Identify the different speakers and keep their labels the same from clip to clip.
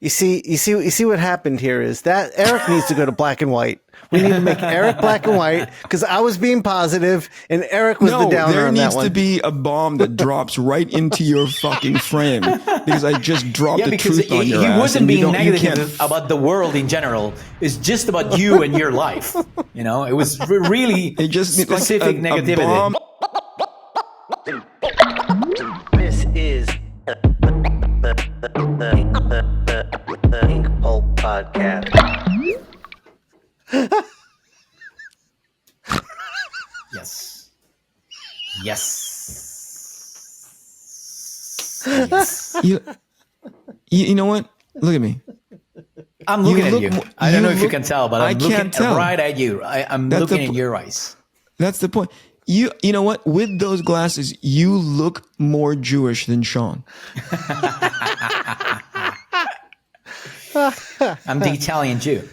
Speaker 1: You see what happened here is that Eric needs to go to black and white. We need to make Eric black and white because I was being positive and Eric was the downer
Speaker 2: there
Speaker 1: on that
Speaker 2: needs
Speaker 1: one.
Speaker 2: to be a bomb that drops right into your fucking frame because I just dropped the truth on your ass.
Speaker 3: He wasn't being negative about the world in general. It's just about you and your life. You know, it was really specific negativity.
Speaker 1: This is the Inkpulp podcast.
Speaker 3: Yes.
Speaker 2: You know what? Look at me.
Speaker 3: I'm looking at you. I don't know if you can tell, but I'm looking right at you. I'm looking in your eyes.
Speaker 2: That's the point. You know what? With those glasses, you look more Jewish than Shawn.
Speaker 3: I'm the Italian Jew.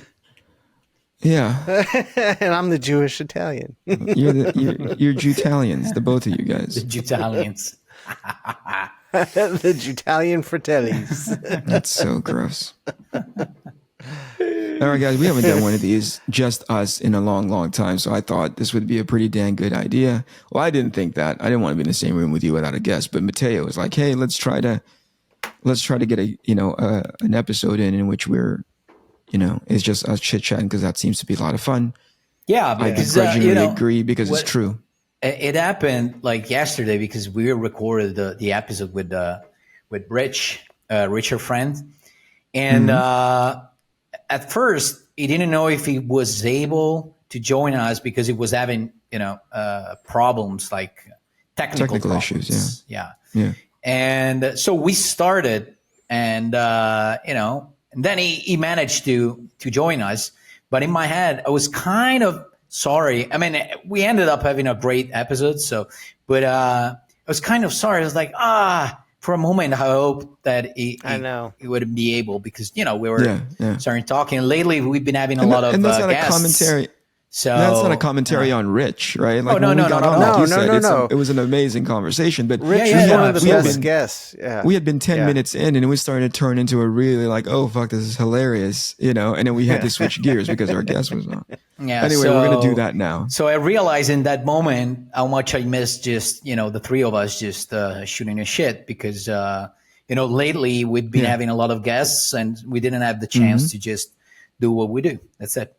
Speaker 2: Yeah.
Speaker 1: And I'm the Jewish Italian.
Speaker 2: You're Jew-Italians, the both of you guys.
Speaker 3: The Jew-Italians.
Speaker 1: The Jew-Italian fratellis.
Speaker 2: That's so gross. All right, guys, we haven't done one of these, just us, in a long, long time. So I thought this would be a pretty dang good idea. Well, I didn't think that. I didn't want to be in the same room with you without a guest. But Mattteo was like, "Hey, let's try to get an episode in which we're, it's just us chit chatting because that seems to be a lot of fun."
Speaker 3: Yeah, because
Speaker 2: I begrudgingly agree because it's true.
Speaker 3: It happened like yesterday because we recorded the episode with Rich, Richard friend, and at first he didn't know if he was able to join us because he was having problems like technical problems.
Speaker 2: Issues.
Speaker 3: Yeah. And so we started, and and then he managed to join us. But in my head, I was kind of sorry. I mean, we ended up having a great episode. But I was kind of sorry. I was like, for a moment, I hope that he wouldn't be able because, we were starting talking. Lately, we've been having a lot of guests.
Speaker 2: A commentary. So that's not a commentary on Rich, right? Like
Speaker 3: no.
Speaker 2: It was an amazing conversation. But
Speaker 1: Rich is one of the best guests. Yeah.
Speaker 2: We had been 10 minutes in, and it was starting to turn into a really like, oh fuck, this is hilarious, and then we had to switch gears because our guest was on.
Speaker 3: Yeah.
Speaker 2: Anyway, we're gonna do that now.
Speaker 3: So I realized in that moment how much I missed just the three of us just shooting a shit because lately we've been having a lot of guests and we didn't have the chance to just do what we do. That's it.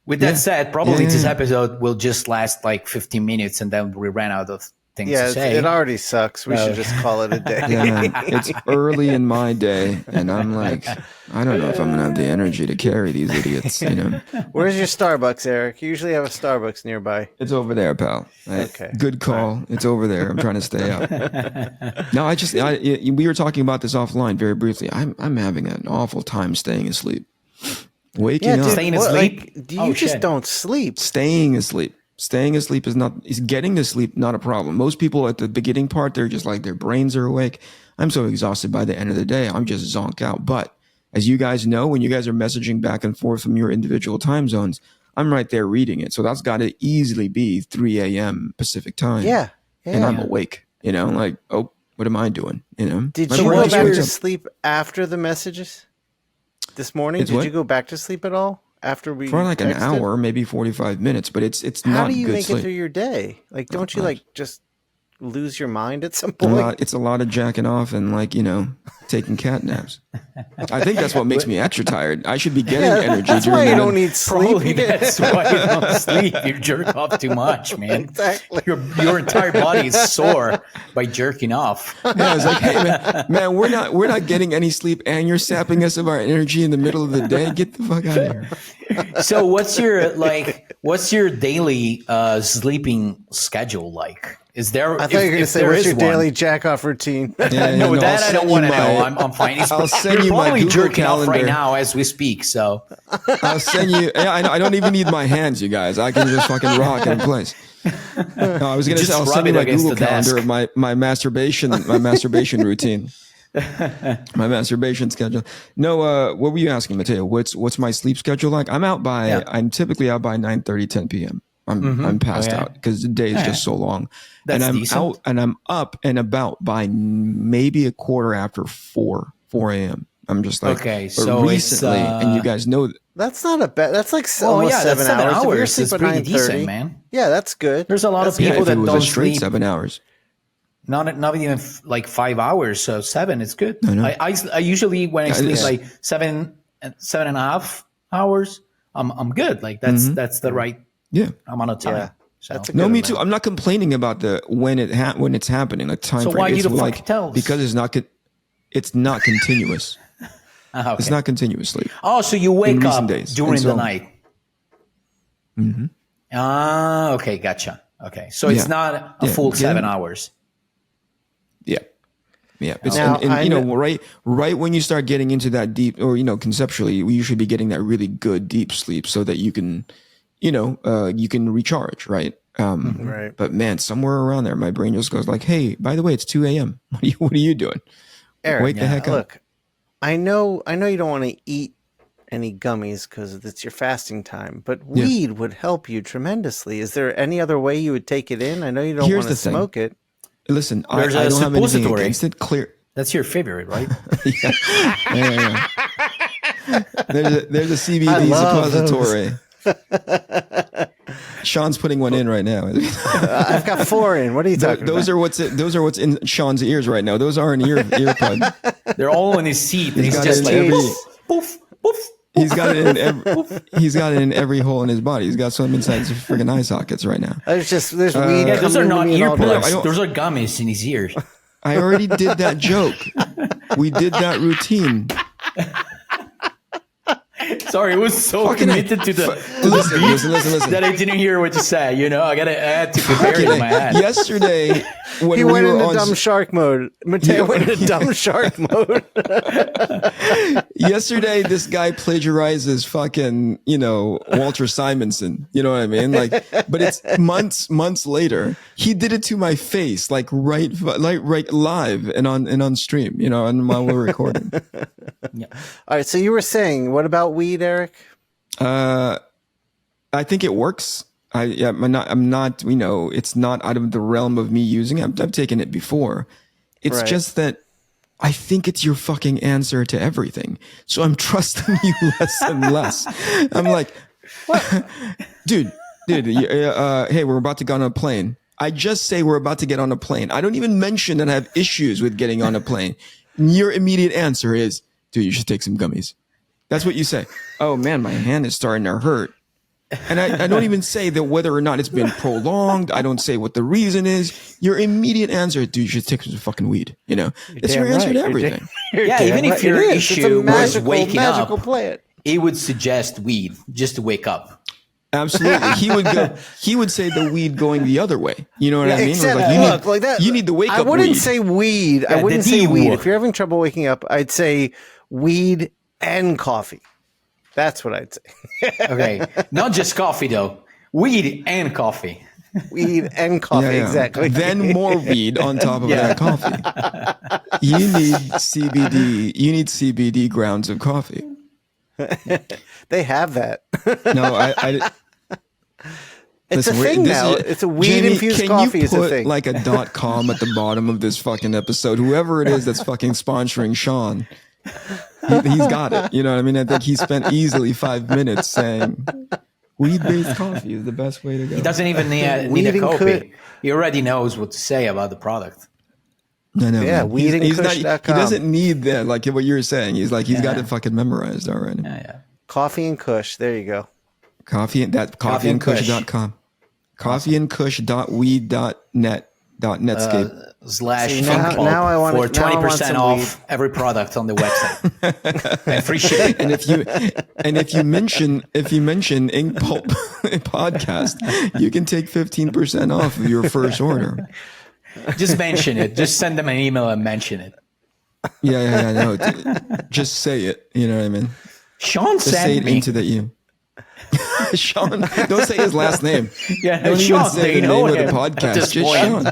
Speaker 3: With that said, probably this episode will just last like 15 minutes and then we ran out of things to say.
Speaker 1: It already sucks. We should just call it a day.
Speaker 2: Yeah, it's early in my day and I'm like, I don't know if I'm going to have the energy to carry these idiots,
Speaker 1: Where's your Starbucks, Eric? You usually have a Starbucks nearby.
Speaker 2: It's over there, pal.
Speaker 1: Okay.
Speaker 2: Good call. It's over there. I'm trying to stay up. No, we were talking about this offline very briefly. I'm having an awful time staying asleep. Waking up.
Speaker 3: Staying asleep?
Speaker 1: You just don't sleep.
Speaker 2: Staying asleep. Staying asleep is getting to sleep, not a problem. Most people at the beginning part, they're just like their brains are awake. I'm so exhausted by the end of the day. I'm just zonk out. But as you guys know, when you guys are messaging back and forth from your individual time zones, I'm right there reading it. So that's got to easily be 3 a.m. Pacific time.
Speaker 1: Yeah.
Speaker 2: And I'm awake, like, oh, what am I doing?
Speaker 1: Did you go back to sleep after the messages? This morning, did you go back to sleep at all after we
Speaker 2: for like
Speaker 1: texted?
Speaker 2: An hour, maybe 45 minutes? But it's not.
Speaker 1: How do you
Speaker 2: good
Speaker 1: make
Speaker 2: sleep.
Speaker 1: it through your day? Like, don't you like just lose your mind at some point?
Speaker 2: It's a lot of jacking off and taking cat naps. I think that's what makes me extra tired. I should be getting energy.
Speaker 1: That's why you don't need sleep.
Speaker 3: Probably that's why you don't sleep. You jerk off too much, man.
Speaker 1: Exactly.
Speaker 3: Your entire body is sore by jerking off.
Speaker 2: Yeah, I was like, hey man, we're not getting any sleep, and you're sapping us of our energy in the middle of the day. Get the fuck out of here.
Speaker 3: So what's your daily sleeping schedule like? Is there?
Speaker 1: I thought you were going to say, what's your daily jack-off routine?
Speaker 3: No, that I don't want to know. I'm fine.
Speaker 2: I'll send you my
Speaker 3: probably
Speaker 2: Google
Speaker 3: jerking
Speaker 2: calendar
Speaker 3: off right now as we speak. So
Speaker 2: I'll send you. I don't even need my hands, you guys. I can just fucking rock in place. No, I was going to say I'll send you my Google calendar of my masturbation routine. My masturbation schedule. No, what were you asking, Mattteo? What's my sleep schedule like? I'm typically out by 9:30, 10 p.m. I'm passed out because the day is just so long.
Speaker 3: That's
Speaker 2: and I'm
Speaker 3: decent.
Speaker 2: out and I'm up and about by maybe a quarter after 4 a.m. I'm just like,
Speaker 3: Okay,
Speaker 2: but
Speaker 3: so
Speaker 2: recently, and you guys know,
Speaker 1: That's not a bad. That's like almost
Speaker 3: that's
Speaker 1: 7 hours. If you're
Speaker 3: hours.
Speaker 1: asleep
Speaker 3: It's
Speaker 1: at
Speaker 3: pretty
Speaker 1: 9:30,
Speaker 3: decent, man.
Speaker 1: Yeah, that's good.
Speaker 3: There's a lot of
Speaker 1: That's
Speaker 3: people
Speaker 2: if it
Speaker 3: that
Speaker 2: was
Speaker 3: don't
Speaker 2: a straight
Speaker 3: sleep.
Speaker 2: 7 hours.
Speaker 3: Not even like 5 hours, so 7 is good.
Speaker 2: I know.
Speaker 3: I usually when I sleep
Speaker 2: it's-
Speaker 3: like 7.5 hours, I'm good. Like that's the right
Speaker 2: Yeah.
Speaker 3: amount of time.
Speaker 1: Yeah,
Speaker 3: So
Speaker 1: that's a
Speaker 2: No,
Speaker 1: good
Speaker 2: me
Speaker 1: amount.
Speaker 2: too. I'm not complaining about the when it's happening, like time
Speaker 3: So
Speaker 2: frame.
Speaker 3: why
Speaker 2: It's
Speaker 3: you the
Speaker 2: like
Speaker 3: fucking tells?
Speaker 2: because it's not continuous.
Speaker 3: okay.
Speaker 2: It's not continuous sleep.
Speaker 3: Oh, so you wake
Speaker 2: recent
Speaker 3: up
Speaker 2: days.
Speaker 3: during
Speaker 2: And so-
Speaker 3: the night. Ah, okay, gotcha. Okay, so it's
Speaker 2: Yeah.
Speaker 3: not a
Speaker 2: Yeah,
Speaker 3: full
Speaker 2: yeah.
Speaker 3: 7 hours.
Speaker 2: Yeah. Yeah. It's,
Speaker 1: Now,
Speaker 2: and
Speaker 1: I
Speaker 2: you know,
Speaker 1: kn-
Speaker 2: right when you start getting into that deep, or, you know, conceptually, you should be getting that really good deep sleep so that you can, you know, you can recharge, right?
Speaker 1: Right.
Speaker 2: But man, somewhere around there, my brain just goes like, hey, by the way, it's 2 a.m. What are you doing?
Speaker 1: Eric,
Speaker 2: Wake the heck up.
Speaker 1: Look, I know you don't want to eat any gummies because it's your fasting time, but weed would help you tremendously. Is there any other way you would take it in? I know you don't
Speaker 2: Here's
Speaker 1: want to
Speaker 2: the thing.
Speaker 1: smoke it.
Speaker 2: Listen, I
Speaker 3: There's a
Speaker 2: don't have anything
Speaker 3: suppository.
Speaker 2: against it. Clear.
Speaker 3: That's your favorite, right?
Speaker 2: Yeah. There's a CBD
Speaker 1: I love
Speaker 2: suppository. Sean's putting one in right now.
Speaker 1: I've got 4 in. What are you talking
Speaker 2: Those
Speaker 1: about?
Speaker 2: are what's in Sean's ears right now. Those aren't earbuds.
Speaker 3: They're all in his seat, and he's
Speaker 2: got
Speaker 3: just
Speaker 2: it
Speaker 3: like
Speaker 2: in every-
Speaker 3: poof, poof.
Speaker 2: He's got it in every hole in his body. He's got some inside his friggin' eye sockets right now.
Speaker 1: There's weed.
Speaker 3: Yeah, those are
Speaker 1: coming
Speaker 3: not
Speaker 1: into me in all
Speaker 3: earplugs.
Speaker 1: directions.
Speaker 3: Those are gummies in his ears.
Speaker 2: I already did that joke. We did that routine.
Speaker 3: Sorry, it was so committed to the
Speaker 2: Listen.
Speaker 3: that I didn't hear what you said. You know, I had to prepare it in my head.
Speaker 2: Yesterday, when
Speaker 1: He
Speaker 2: we
Speaker 1: went
Speaker 2: were
Speaker 1: into
Speaker 2: on
Speaker 1: dumb shark mode. Mattteo went into dumb shark mode.
Speaker 2: yesterday, this guy plagiarizes fucking, you know, Walter Simonson. You know what I mean? Like, but it's months later. He did it to my face, like right live and on stream. You know, and while we're recording.
Speaker 1: All right, so you were saying, what about weed, Eric?
Speaker 2: I think it works. I'm not, you know, it's not out of the realm of me using it. I've taken it before. It's
Speaker 1: Right.
Speaker 2: just that I think it's your fucking answer to everything. So I'm trusting you less and less. I'm like, dude, hey, we're about to get on a plane. I just say we're about to get on a plane. I don't even mention that I have issues with getting on a plane. Your immediate answer is, dude, you should take some gummies. That's what you say. Oh man, my hand is starting to hurt. And I don't even say that whether or not it's been prolonged. I don't say what the reason is. Your immediate answer, dude, you should take some fucking weed. You know, it's your
Speaker 1: damn
Speaker 2: answer
Speaker 1: right.
Speaker 2: to
Speaker 1: You're
Speaker 2: everything.
Speaker 3: Yeah, even if your
Speaker 1: It is. It's a
Speaker 3: issue was
Speaker 1: magical,
Speaker 3: waking
Speaker 1: magical
Speaker 3: up,
Speaker 1: plant.
Speaker 3: he would suggest weed just to wake up.
Speaker 2: Absolutely. He would say the weed going the other way. You know what I mean?
Speaker 1: Except,
Speaker 2: Like,
Speaker 1: look, like that.
Speaker 2: you need to wake
Speaker 1: I
Speaker 2: up
Speaker 1: wouldn't
Speaker 2: weed.
Speaker 1: say weed. I
Speaker 3: Yeah,
Speaker 1: wouldn't
Speaker 3: the
Speaker 1: say
Speaker 3: D
Speaker 1: weed.
Speaker 3: word.
Speaker 1: If you're having trouble waking up, I'd say weed and coffee. That's what I'd say.
Speaker 3: Okay, not just coffee though. Weed and coffee.
Speaker 1: Weed and coffee, exactly.
Speaker 2: Then more weed on top of that coffee. You need CBD. You need CBD grounds of coffee.
Speaker 1: They have that.
Speaker 2: No, I
Speaker 1: It's
Speaker 2: listen,
Speaker 1: a thing
Speaker 2: this
Speaker 1: now.
Speaker 2: is-
Speaker 1: It's a weed
Speaker 2: Jamie,
Speaker 1: infused
Speaker 2: can
Speaker 1: coffee
Speaker 2: you
Speaker 1: is a
Speaker 2: put
Speaker 1: thing.
Speaker 2: like a .com at the bottom of this fucking episode? Whoever it is that's fucking sponsoring Shawn, he's got it. You know what I mean? I think he spent easily 5 minutes saying weed-based coffee is the best way to go.
Speaker 3: He doesn't even need a
Speaker 1: Weed and
Speaker 3: copy. He already knows what to say about the product.
Speaker 2: I know.
Speaker 1: Yeah,
Speaker 2: man. He's not, he
Speaker 1: weedandkush.com.
Speaker 2: doesn't need that, like what you're saying. He's like, he's got it fucking memorized already.
Speaker 3: Yeah.
Speaker 1: Coffee and Kush. There you go.
Speaker 2: Coffeeandkush.com. Coffeeandkush.weed.net.netscape.
Speaker 3: Slash
Speaker 1: See, now-
Speaker 3: Inkpulp
Speaker 1: now I wanna-
Speaker 3: for
Speaker 1: now I want
Speaker 3: 20%
Speaker 1: some
Speaker 3: off every product on the website and free shipping.
Speaker 2: And if you mention Inkpulp podcast, you can take 15% off of your first order.
Speaker 3: Just mention it. Just send them an email and mention it.
Speaker 2: Yeah. No, just say it. You know what I mean?
Speaker 3: Sean
Speaker 2: Just say
Speaker 3: sent
Speaker 2: it
Speaker 3: me.
Speaker 2: into the you. Sean, don't say his last name.
Speaker 3: Yeah,
Speaker 2: Don't
Speaker 3: Sean,
Speaker 2: even say
Speaker 3: they
Speaker 2: the
Speaker 3: know
Speaker 2: name of
Speaker 3: him
Speaker 2: the
Speaker 3: at
Speaker 2: podcast.
Speaker 3: this
Speaker 2: Just
Speaker 3: point.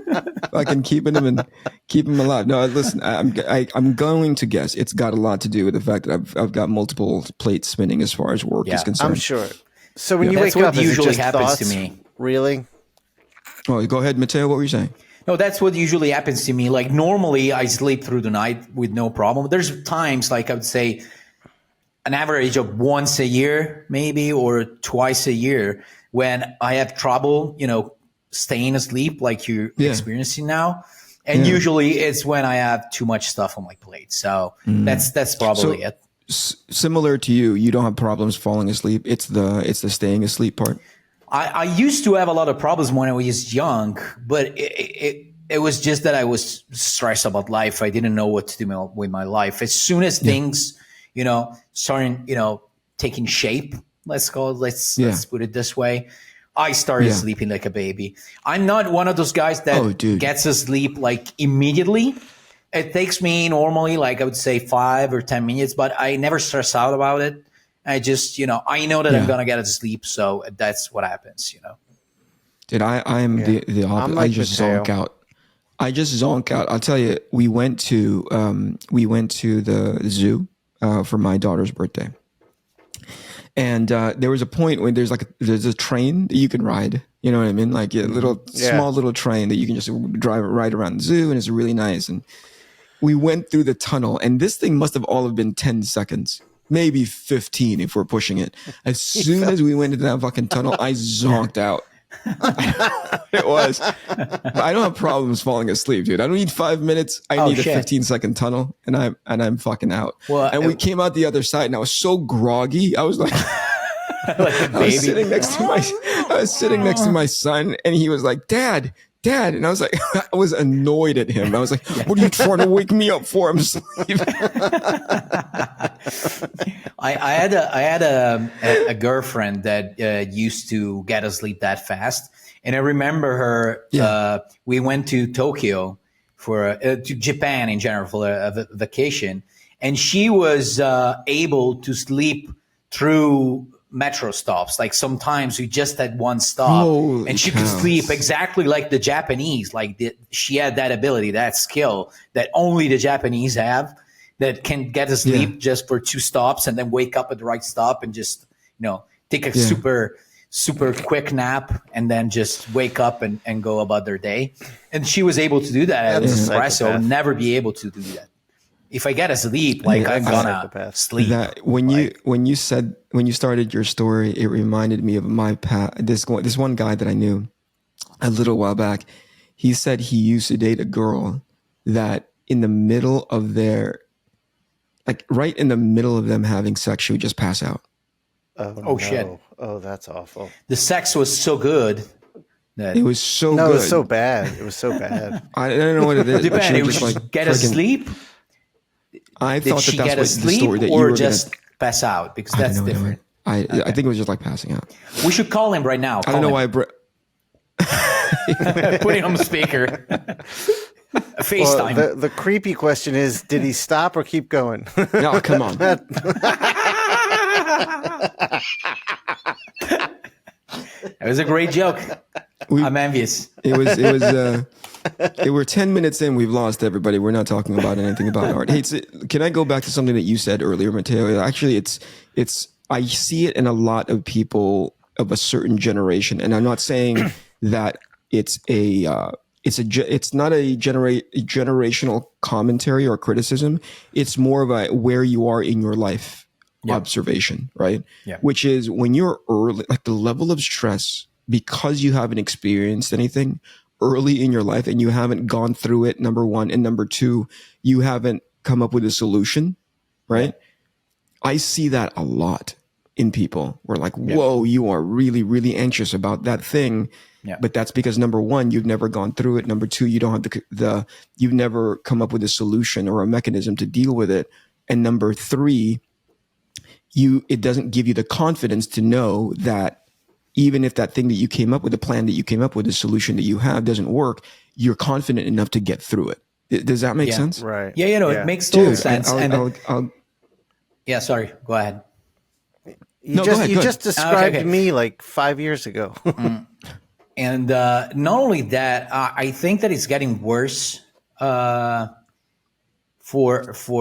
Speaker 2: Sean. Fucking keeping him alive. No, listen, I'm going to guess it's got a lot to do with the fact that I've got multiple plates spinning as far as work
Speaker 3: Yeah,
Speaker 2: is concerned.
Speaker 1: I'm sure. So when you
Speaker 3: That's
Speaker 1: wake
Speaker 3: what
Speaker 1: up, is it
Speaker 3: usually
Speaker 1: just
Speaker 3: happens
Speaker 1: thoughts?
Speaker 3: to me.
Speaker 1: Really?
Speaker 2: Oh, go ahead, Mattteo. What were you saying?
Speaker 3: No, that's what usually happens to me. Like normally I sleep through the night with no problem. There's times, like I would say an average of once a year, maybe, or twice a year, when I have trouble, staying asleep like you're experiencing now. And usually it's when I have too much stuff on my plate. So that's probably it.
Speaker 2: Similar to you, you don't have problems falling asleep. It's the staying asleep part.
Speaker 3: I used to have a lot of problems when I was young, but it was just that I was stressed about life. I didn't know what to do with my life. As soon as things, starting, taking shape, let's put it this way, I started sleeping like a baby. I'm not one of those guys that gets asleep like immediately. It takes me normally, like I would say 5 or 10 minutes, but I never stress out about it. I just, I know that I'm going to get to sleep. So that's what happens,
Speaker 2: Dude, I am the opposite.
Speaker 1: Like
Speaker 2: I just
Speaker 1: Mattteo.
Speaker 2: zonk out. I'll tell you, we went to the zoo for my daughter's birthday. And there was a point when there's a train that you can ride. You know what I mean? Like a small little train that you can just ride around the zoo, and it's really nice. And we went through the tunnel, and this thing must have all been 10 seconds, maybe 15 if we're pushing it. As soon as we went into that fucking tunnel, I zonked out. It was. I don't have problems falling asleep, dude. I don't need 5 minutes. I need a 15-second tunnel, and I'm fucking out.
Speaker 3: Well,
Speaker 2: and we came out the other side, and I was so groggy. I was like,
Speaker 3: like
Speaker 2: I was sitting next to my son, and he was like, Dad. And I was like, I was annoyed at him. I was like, what are you trying to wake me up for? I'm asleep.
Speaker 3: I had a girlfriend that used to get asleep that fast, and I remember her. We went to Tokyo to Japan in general for a vacation, and she was able to sleep through metro stops. Like sometimes we just had one stop, and she could sleep exactly like the Japanese. She had that ability, that skill that only the Japanese have, that can get to sleep just for 2 stops and then wake up at the right stop and just take a super quick nap and then just wake up and go about their day. And she was able to do that. It was impressive. I'll never be able to do that. If I get asleep, I'm gonna sleep.
Speaker 2: When you started your story, it reminded me of my this one guy that I knew a little while back. He said he used to date a girl that in the middle of right in the middle of them having sex, she would just pass out.
Speaker 1: Oh
Speaker 3: shit!
Speaker 1: Oh, that's awful.
Speaker 3: The sex was so good.
Speaker 2: It was so
Speaker 1: good.
Speaker 2: No,
Speaker 1: it was so bad. It was so bad.
Speaker 2: I don't know what it is.
Speaker 3: Depending, it was just get asleep.
Speaker 2: I thought
Speaker 3: Did she
Speaker 2: that's
Speaker 3: get
Speaker 2: what
Speaker 3: asleep
Speaker 2: the story that you
Speaker 3: or
Speaker 2: were
Speaker 3: just pass out? Because that's different.
Speaker 2: I think it was just like passing out.
Speaker 3: We should call him right now.
Speaker 2: I don't know why.
Speaker 3: Put him on the speaker. FaceTime.
Speaker 1: Well, the creepy question is, did he stop or keep going?
Speaker 2: No, come on.
Speaker 3: It was a great joke. I'm envious.
Speaker 2: It were 10 minutes in, we've lost everybody. We're not talking about anything about art. Hey, can I go back to something that you said earlier, Mattteo? Actually, I see it in a lot of people of a certain generation, and I'm not saying that it's not a generational commentary or criticism. It's more of a where you are in your life observation, right?
Speaker 3: Yeah.
Speaker 2: Which is when you're early, like the level of stress, because you haven't experienced anything early in your life and you haven't gone through it, number one, and number two, you haven't come up with a solution, right? Yeah. I see that a lot in people. We're like, whoa, you are really, really anxious about that thing. Yeah. But that's because number one, you've never gone through it. Number two, you don't have you've never come up with a solution or a mechanism to deal with it. And number three, it doesn't give you the confidence to know that even if that thing that you came up with, the plan that you came up with, the solution that you have doesn't work, you're confident enough to get through it. Does that make sense?
Speaker 1: Right.
Speaker 3: Yeah, it makes total sense. Sorry, go ahead.
Speaker 1: You just described me like 5 years ago.
Speaker 3: And not only that, I think that it's getting worse for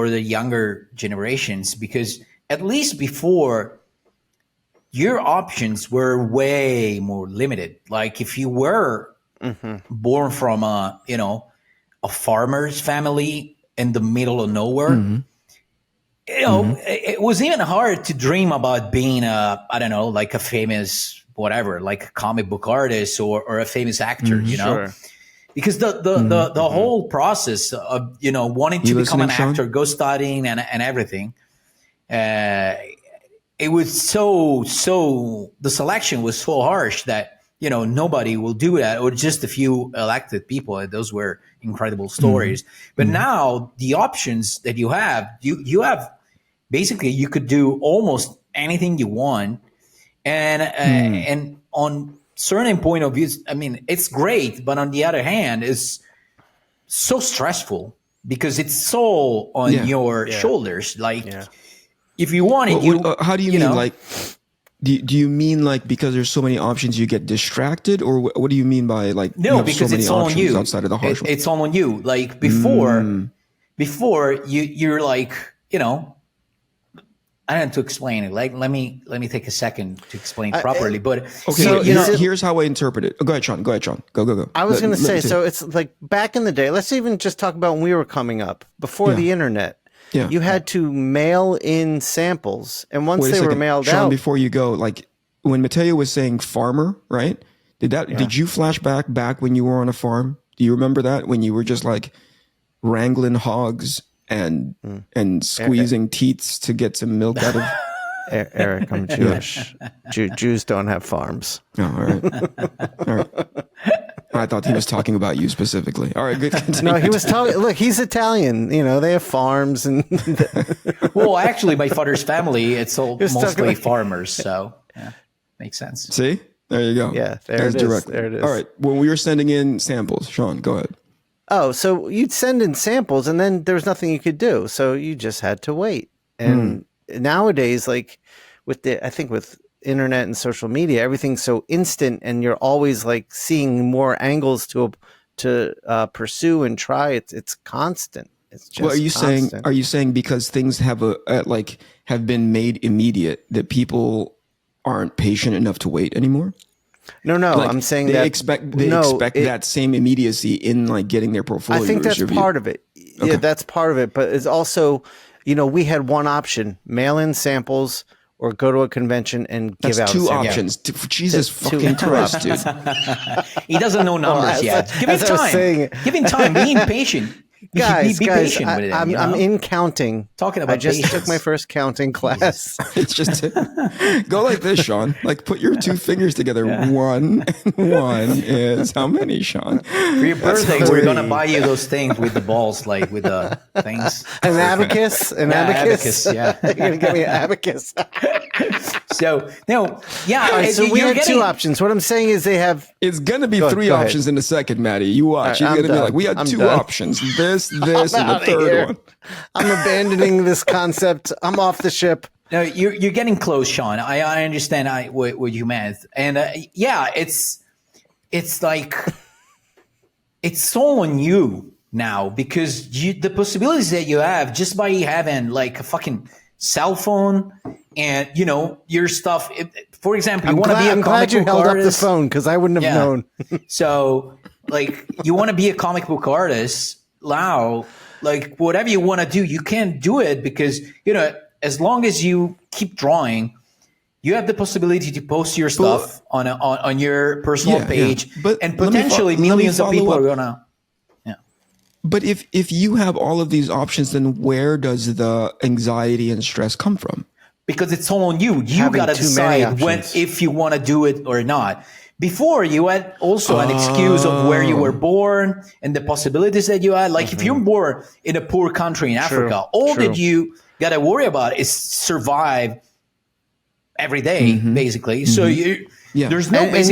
Speaker 3: the younger generations, because at least before, your options were way more limited. Like if you were born from a farmer's family in the middle of nowhere. It was even hard to dream about being I don't know, like a famous whatever, like a comic book artist or a famous actor,
Speaker 1: Sure.
Speaker 3: because the whole process of wanting to become an actor, go studying and everything, it was so the selection was so harsh that nobody will do that, or just a few elected people. And those were incredible stories. But now the options that you have basically, you could do almost anything you want, and on certain point of views, I mean, it's great, but on the other hand, it's so stressful because it's so on your shoulders. Like, if you want it,
Speaker 2: how do you mean? Like, do you mean like because there's so many options you get distracted, or what do you mean by like
Speaker 3: no? Because
Speaker 2: so
Speaker 3: it's all on you.
Speaker 2: Outside of the harsh
Speaker 3: it's all on you. Like before you're like I don't know to explain it. Like, let me take a second to explain properly. But
Speaker 2: okay, so here's how I interpret it. Go ahead, Shawn. Go.
Speaker 1: I was going to say, so it's like back in the day. Let's even just talk about when we were coming up before the internet. Yeah. You had to mail in samples, and once they were mailed
Speaker 2: Shawn,
Speaker 1: out.
Speaker 2: Before you go, like when Mattteo was saying farmer, right? Did you flash back when you were on a farm? Do you remember that when you were just like wrangling hogs and squeezing teats to get some milk out of?
Speaker 1: Eric, I'm Jewish. Jews don't have farms.
Speaker 2: Oh, all right. I thought he was talking about you specifically. All right, good. Continue.
Speaker 1: No, he was talking. Look, he's Italian. They have farms and.
Speaker 3: Well, actually, my father's family, it's all mostly farmers, so makes sense.
Speaker 2: See, there you go.
Speaker 1: Yeah, there it is.
Speaker 2: All right, when we were sending in samples, Shawn, go ahead.
Speaker 1: Oh, so you'd send in samples, and then there was nothing you could do, so you just had to wait. And nowadays, like with internet and social media, everything's so instant, and you're always like seeing more angles to pursue and try. It's constant. It's just.
Speaker 2: Well,
Speaker 1: constant.
Speaker 2: Are you saying because things have have been made immediate that people aren't patient enough to wait anymore?
Speaker 1: No, like, I'm saying
Speaker 2: they expect that same immediacy in like getting their portfolio.
Speaker 1: I think that's part of it. Okay. Yeah, that's part of it. But it's also, we had one option: mail in samples or go to a convention and give out.
Speaker 2: Two options. Yeah. Jesus fucking Christ, dude!
Speaker 3: He doesn't know numbers yet. Give him time. Give him time. Be impatient.
Speaker 1: Guys,
Speaker 3: be patient with it.
Speaker 1: I'm in counting.
Speaker 3: Talking about
Speaker 1: I just took my first counting class.
Speaker 2: It's just go like this, Shawn. Like put your two fingers together. Yeah. One is how many, Shawn?
Speaker 3: For your birthday, we're gonna buy you those things with the balls, like with the things.
Speaker 1: An abacus.
Speaker 3: Abacus. Yeah,
Speaker 1: you're gonna give me an abacus.
Speaker 3: So no, yeah.
Speaker 1: Right, so we have two options. What I'm saying is they have.
Speaker 2: It's gonna be three options in a second, Matty. You watch. Right, He's gonna be like, we had two options. This, and the third one. I'm
Speaker 1: abandoning this concept. I'm off the ship.
Speaker 3: No, you're getting close, Shawn. I understand what you meant, and it's like it's so on you now because the possibilities that you have just by having like a fucking cell phone and your stuff. For example, you want to be a
Speaker 1: I'm glad you held
Speaker 3: artist.
Speaker 1: Up the phone because I wouldn't have known.
Speaker 3: So, like, you want to be a comic book artist now, like whatever you want to do, you can't do it because as long as you keep drawing, you have the possibility to post your stuff on your personal page, but and potentially millions of people are gonna.
Speaker 2: But if you have all of these options, then where does the anxiety and stress come from?
Speaker 3: Because it's all on you. You got to decide if you want to do it or not. Before, you had also an excuse of where you were born and the possibilities that you had. Like if you're born in a poor country in Africa, all that you got to worry about is survive every day, basically. So there's no there's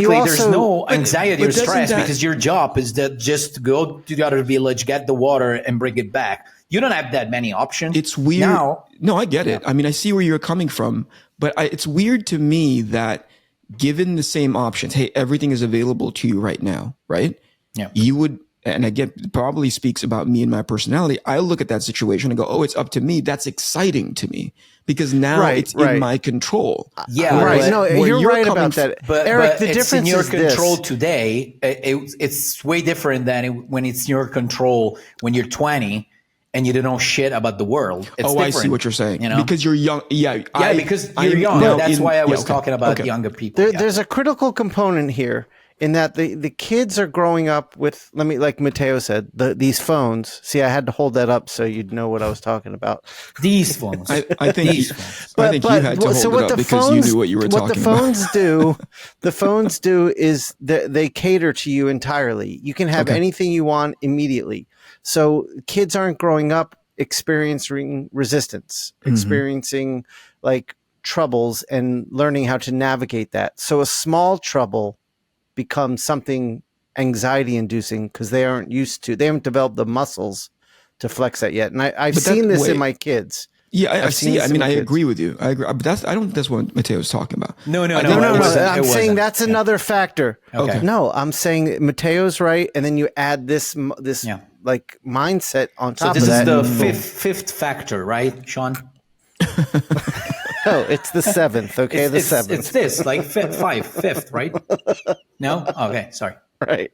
Speaker 3: no anxiety or stress because your job is that just go to the other village, get the water, and bring it back. You don't have that many options.
Speaker 2: It's weird. Now, no, I get it. I mean, I see where you're coming from, but it's weird to me that given the same options, hey, everything is available to you right now, right?
Speaker 3: Yeah.
Speaker 2: You would and again, probably speaks about me and my personality. I look at that situation and go, oh, it's up to me. That's exciting to me because now it's in my control.
Speaker 3: Yeah,
Speaker 1: right. No, you're right about that.
Speaker 3: But
Speaker 1: Eric, the
Speaker 3: it's
Speaker 1: difference
Speaker 3: in your
Speaker 1: is
Speaker 3: control
Speaker 1: this.
Speaker 3: today. It's way different than when it's in your control when you're 20 and you don't know shit about the world. It's
Speaker 2: I
Speaker 3: different,
Speaker 2: see what you're saying.
Speaker 3: You know?
Speaker 2: Because you're young. Yeah,
Speaker 3: because you're young. That's why I was talking about younger people.
Speaker 1: There's a critical component here in that the kids are growing up with, like Mattteo said, these phones. See, I had to hold that up so you'd know what I was talking about.
Speaker 3: These phones.
Speaker 2: I think
Speaker 3: these phones.
Speaker 2: I think you had to hold it up because you knew what you were talking about.
Speaker 1: What the phones do is they cater to you entirely. You can have anything you want immediately. So kids aren't growing up experiencing resistance, experiencing like troubles and learning how to navigate that. So a small trouble becomes something anxiety inducing because they haven't developed the muscles to flex that yet. And I've seen this in my kids.
Speaker 2: Yeah, I see. I mean, I agree with you. I agree. But I don't think that's what Matteo's talking about.
Speaker 3: No.
Speaker 1: I'm saying that's another factor.
Speaker 3: Okay.
Speaker 1: No, I'm saying Matteo's right. And then you add this like mindset on top of that.
Speaker 3: So this is the fifth factor, right, Shawn?
Speaker 1: No, it's the seventh. Okay, the seventh.
Speaker 3: It's this, like fifth, right? No? Okay, sorry.
Speaker 1: Right.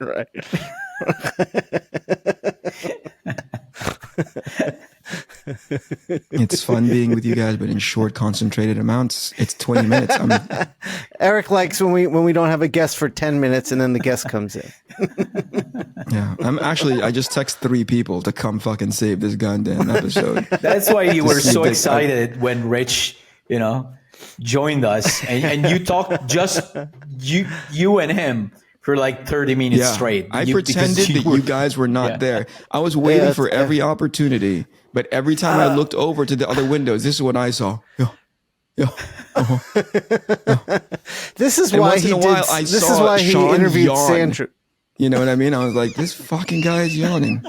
Speaker 2: It's fun being with you guys, but in short, concentrated amounts. It's 20 minutes.
Speaker 1: Eric likes when we don't have a guest for 10 minutes and then the guest comes in.
Speaker 2: Yeah, I just text 3 people to come fucking save this goddamn episode.
Speaker 3: That's why you were so excited when Rich, joined us and you talked just you and him for like 30 minutes straight.
Speaker 2: I pretended that you guys were not there. I was waiting for every opportunity, but every time I looked over to the other windows, this is what I saw.
Speaker 1: This is why he interviewed Sandra.
Speaker 2: You know what I mean? I was like, this fucking guy is yawning.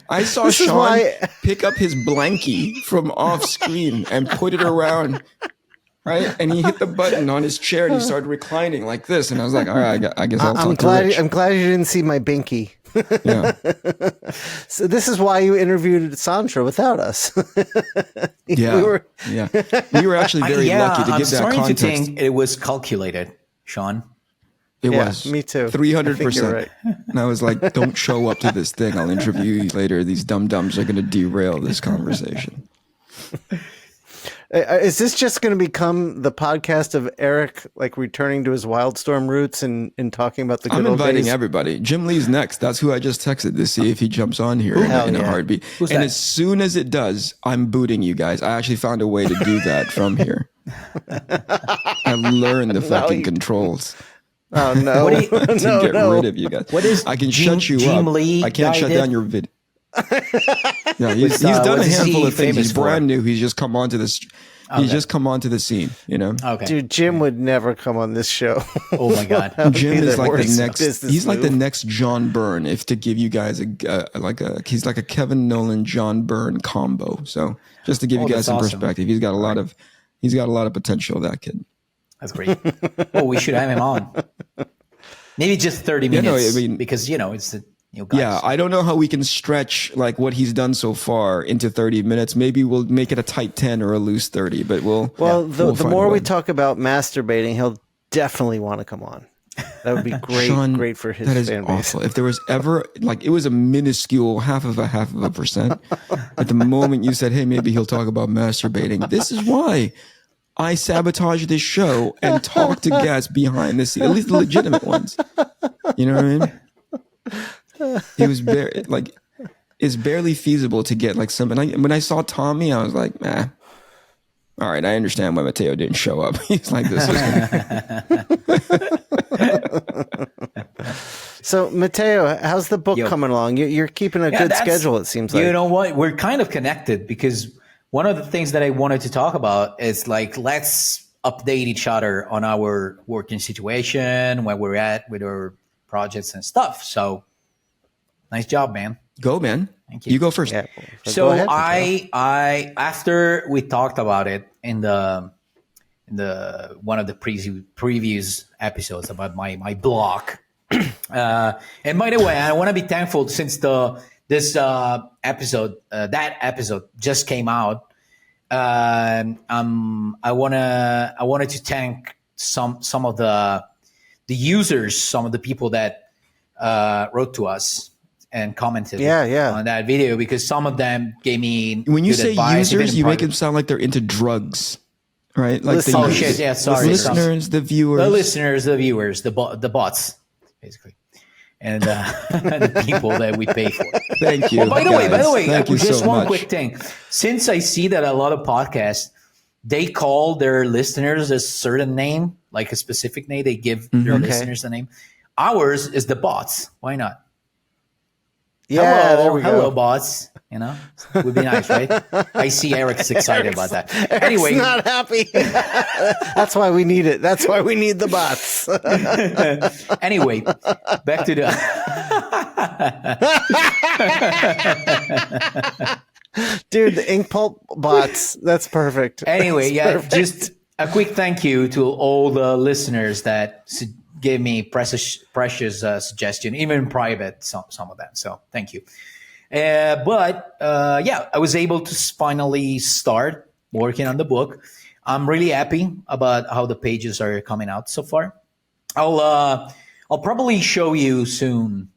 Speaker 2: I saw Shawn pick up his blankie from off screen and put it around, right? And he hit the button on his chair and he started reclining like this. And I was like, all right, I guess I'll talk to Rich.
Speaker 1: I'm glad you didn't see my binky.
Speaker 2: Yeah.
Speaker 1: So this is why you interviewed Sandra without us.
Speaker 2: We were actually very lucky to give that context.
Speaker 3: I'm starting to think it was calculated, Shawn.
Speaker 2: It was.
Speaker 1: Me too.
Speaker 2: 300%.
Speaker 1: Right.
Speaker 2: And I was like, don't show up to this thing. I'll interview you later. These dum-dums are going to derail this conversation.
Speaker 1: Is this just going to become the podcast of Eric, like returning to his Wildstorm roots and talking about the good old days?
Speaker 2: I'm inviting everybody. Jim Lee's next. That's who I just texted to see if he jumps on here in a heartbeat.
Speaker 3: Who's
Speaker 2: and
Speaker 3: that?
Speaker 2: as soon as it does, I'm booting you guys. I actually found a way to do that from here. I learned the fucking controls.
Speaker 1: Oh no!
Speaker 2: To get rid of you guys.
Speaker 3: What is
Speaker 2: I can shut you
Speaker 3: Jim
Speaker 2: up.
Speaker 3: Lee
Speaker 2: I can't shut down your video. Yeah, he's done a handful of things. He's brand new. He's just come onto this. He's just come onto the scene.
Speaker 3: Okay.
Speaker 1: Dude, Jim would never come on this show.
Speaker 3: Oh my god.
Speaker 2: Jim is like the next. He's like the next John Byrne. If to give you guys he's like a Kevin Nolan John Byrne combo. So just to give you guys some perspective, he's got a lot of potential. That kid.
Speaker 3: That's great. We should have him on. Maybe just 30 minutes. Because it's the guys.
Speaker 2: Yeah, I don't know how we can stretch like what he's done so far into 30 minutes. Maybe we'll make it a tight 10 or a loose 30, but
Speaker 1: the more we talk about masturbating, he'll definitely want to come on. That would be great.
Speaker 2: Shawn,
Speaker 1: great for his
Speaker 2: that is
Speaker 1: fan base.
Speaker 2: awful. If there was ever it was a minuscule half of a percent. At the moment you said, hey, maybe he'll talk about masturbating. This is why I sabotage this show and talk to guests behind the scenes, at least the legitimate ones. You know what I mean? It was it's barely feasible to get like something. When I saw Tommy, I was like, all right, I understand why Mattteo didn't show up. He's like, this is
Speaker 1: So, Mattteo, how's the book coming along? You're keeping a good schedule, it seems like.
Speaker 3: You know what? We're kind of connected because one of the things that I wanted to talk about is like, let's update each other on our working situation, where we're at with our projects and stuff. So nice job, man.
Speaker 2: Go, man.
Speaker 3: Thank you.
Speaker 2: You go first.
Speaker 1: Yeah.
Speaker 3: So I after we talked about it in the one of the previous episodes about my blog, And by the way, I want to be thankful since this episode, that episode just came out. I wanted to thank some of the users, some of the people that wrote to us and commented on that video, because some of them gave me
Speaker 2: when you
Speaker 3: good
Speaker 2: say
Speaker 3: advice,
Speaker 2: users, you make them sound like they're into drugs, right? Like the listeners, the viewers,
Speaker 3: the viewers, the bots, basically, and the people that we pay for.
Speaker 2: Thank you.
Speaker 3: Oh, by the way,
Speaker 2: thank you
Speaker 3: just
Speaker 2: so
Speaker 3: one
Speaker 2: much.
Speaker 3: quick thing. Since I see that a lot of podcasts, they call their listeners a certain name, like a specific name. They give their listeners a name. Ours is the bots. Why not?
Speaker 1: Yeah,
Speaker 3: hello, bots. You know, would be nice, right? I see Eric's excited about that. Anyway,
Speaker 1: not happy. That's why we need it. That's why we need the bots.
Speaker 3: Anyway, back to the.
Speaker 1: Dude, the Inkpulp bots. That's perfect.
Speaker 3: Anyway,
Speaker 1: That's perfect.
Speaker 3: just a quick thank you to all the listeners that gave me precious suggestion, even in private, some of them. So thank you. But I was able to finally start working on the book. I'm really happy about how the pages are coming out so far. I'll probably show you soon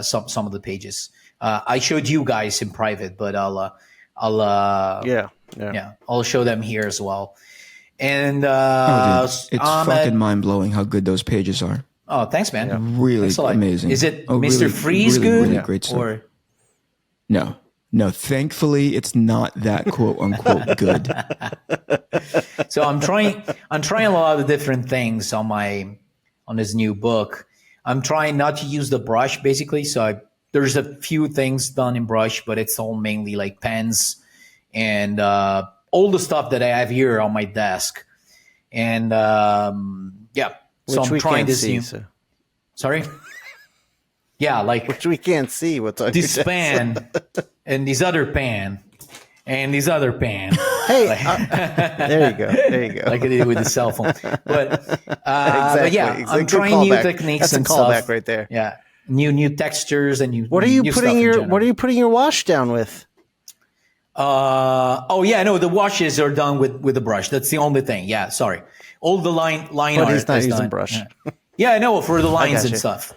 Speaker 3: some of the pages. I showed you guys in private, but I'll show them here as well. And
Speaker 2: it's fucking mind blowing how good those pages are.
Speaker 3: Oh, thanks, man.
Speaker 2: Yeah. Really amazing.
Speaker 3: Is it Mr. Freeze good?
Speaker 2: Really great stuff. Or no. Thankfully, it's not that quote unquote good.
Speaker 3: So I'm trying a lot of different things on this new book. I'm trying not to use the brush, basically. So there's a few things done in brush, but it's all mainly like pens and all the stuff that I have here on my desk. And so I'm trying this new. So. Sorry. Yeah, like
Speaker 1: which we can't see what's on
Speaker 3: this pan and this other pan and this other pan.
Speaker 1: Hey, there you go.
Speaker 3: Like I did with the cell phone. But
Speaker 1: exactly.
Speaker 3: I'm trying new techniques.
Speaker 1: That's
Speaker 3: and
Speaker 1: a callback
Speaker 3: stuff.
Speaker 1: Right there.
Speaker 3: Yeah, new textures and new.
Speaker 1: What are you
Speaker 3: new
Speaker 1: putting your wash down with?
Speaker 3: The washes are done with the brush. That's the only thing. Yeah, sorry. All the line
Speaker 1: but
Speaker 3: art
Speaker 1: he's not
Speaker 3: is
Speaker 1: using
Speaker 3: done.
Speaker 1: brush.
Speaker 3: Yeah, I know, for the lines and stuff.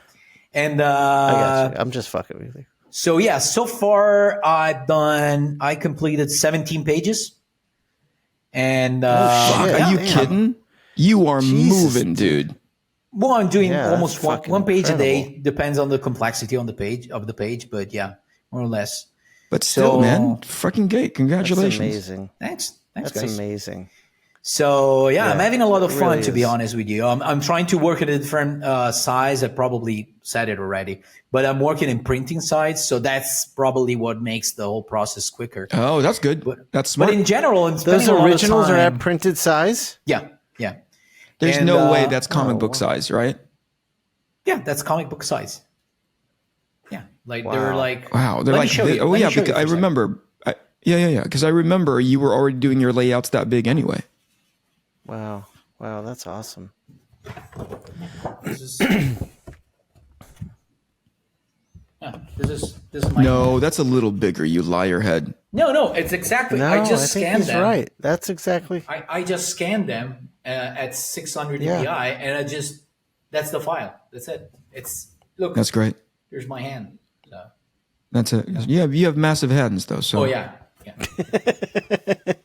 Speaker 3: And
Speaker 1: I got you. I'm just fucking with you.
Speaker 3: So yeah, so far I completed 17 pages. And
Speaker 2: are you kidding? You are moving, dude.
Speaker 3: Well, I'm doing almost one page a day. Depends on the complexity on the page, but yeah, more or less.
Speaker 2: But still, man, fucking great. Congratulations.
Speaker 1: That's amazing.
Speaker 3: Thanks,
Speaker 1: That's
Speaker 3: guys.
Speaker 1: Amazing.
Speaker 3: So I'm having a lot of fun,
Speaker 1: really
Speaker 3: to be honest with you. I'm trying to work at a different size. I probably said it already, but I'm working in printing size, so that's probably what makes the whole process quicker.
Speaker 2: Oh, that's good. That's smart.
Speaker 3: But in general,
Speaker 1: those originals are at printed size.
Speaker 3: Yeah.
Speaker 2: There's no way that's comic book size, right?
Speaker 3: Yeah, that's comic book size. Yeah, like they're like
Speaker 2: They're like because I remember. Because I remember you were already doing your layouts that big anyway.
Speaker 1: Wow, that's awesome.
Speaker 3: This is my.
Speaker 2: No, that's a little bigger. You liar head.
Speaker 3: No, it's exactly.
Speaker 1: No,
Speaker 3: I just
Speaker 1: think
Speaker 3: scanned
Speaker 1: he's
Speaker 3: them.
Speaker 1: Right, that's exactly.
Speaker 3: I just scanned them at 600 dpi, and that's the file. That's it. Look.
Speaker 2: That's great.
Speaker 3: Here's my hand. So.
Speaker 2: That's it. Yeah, you have massive hands though. So.
Speaker 3: Oh yeah.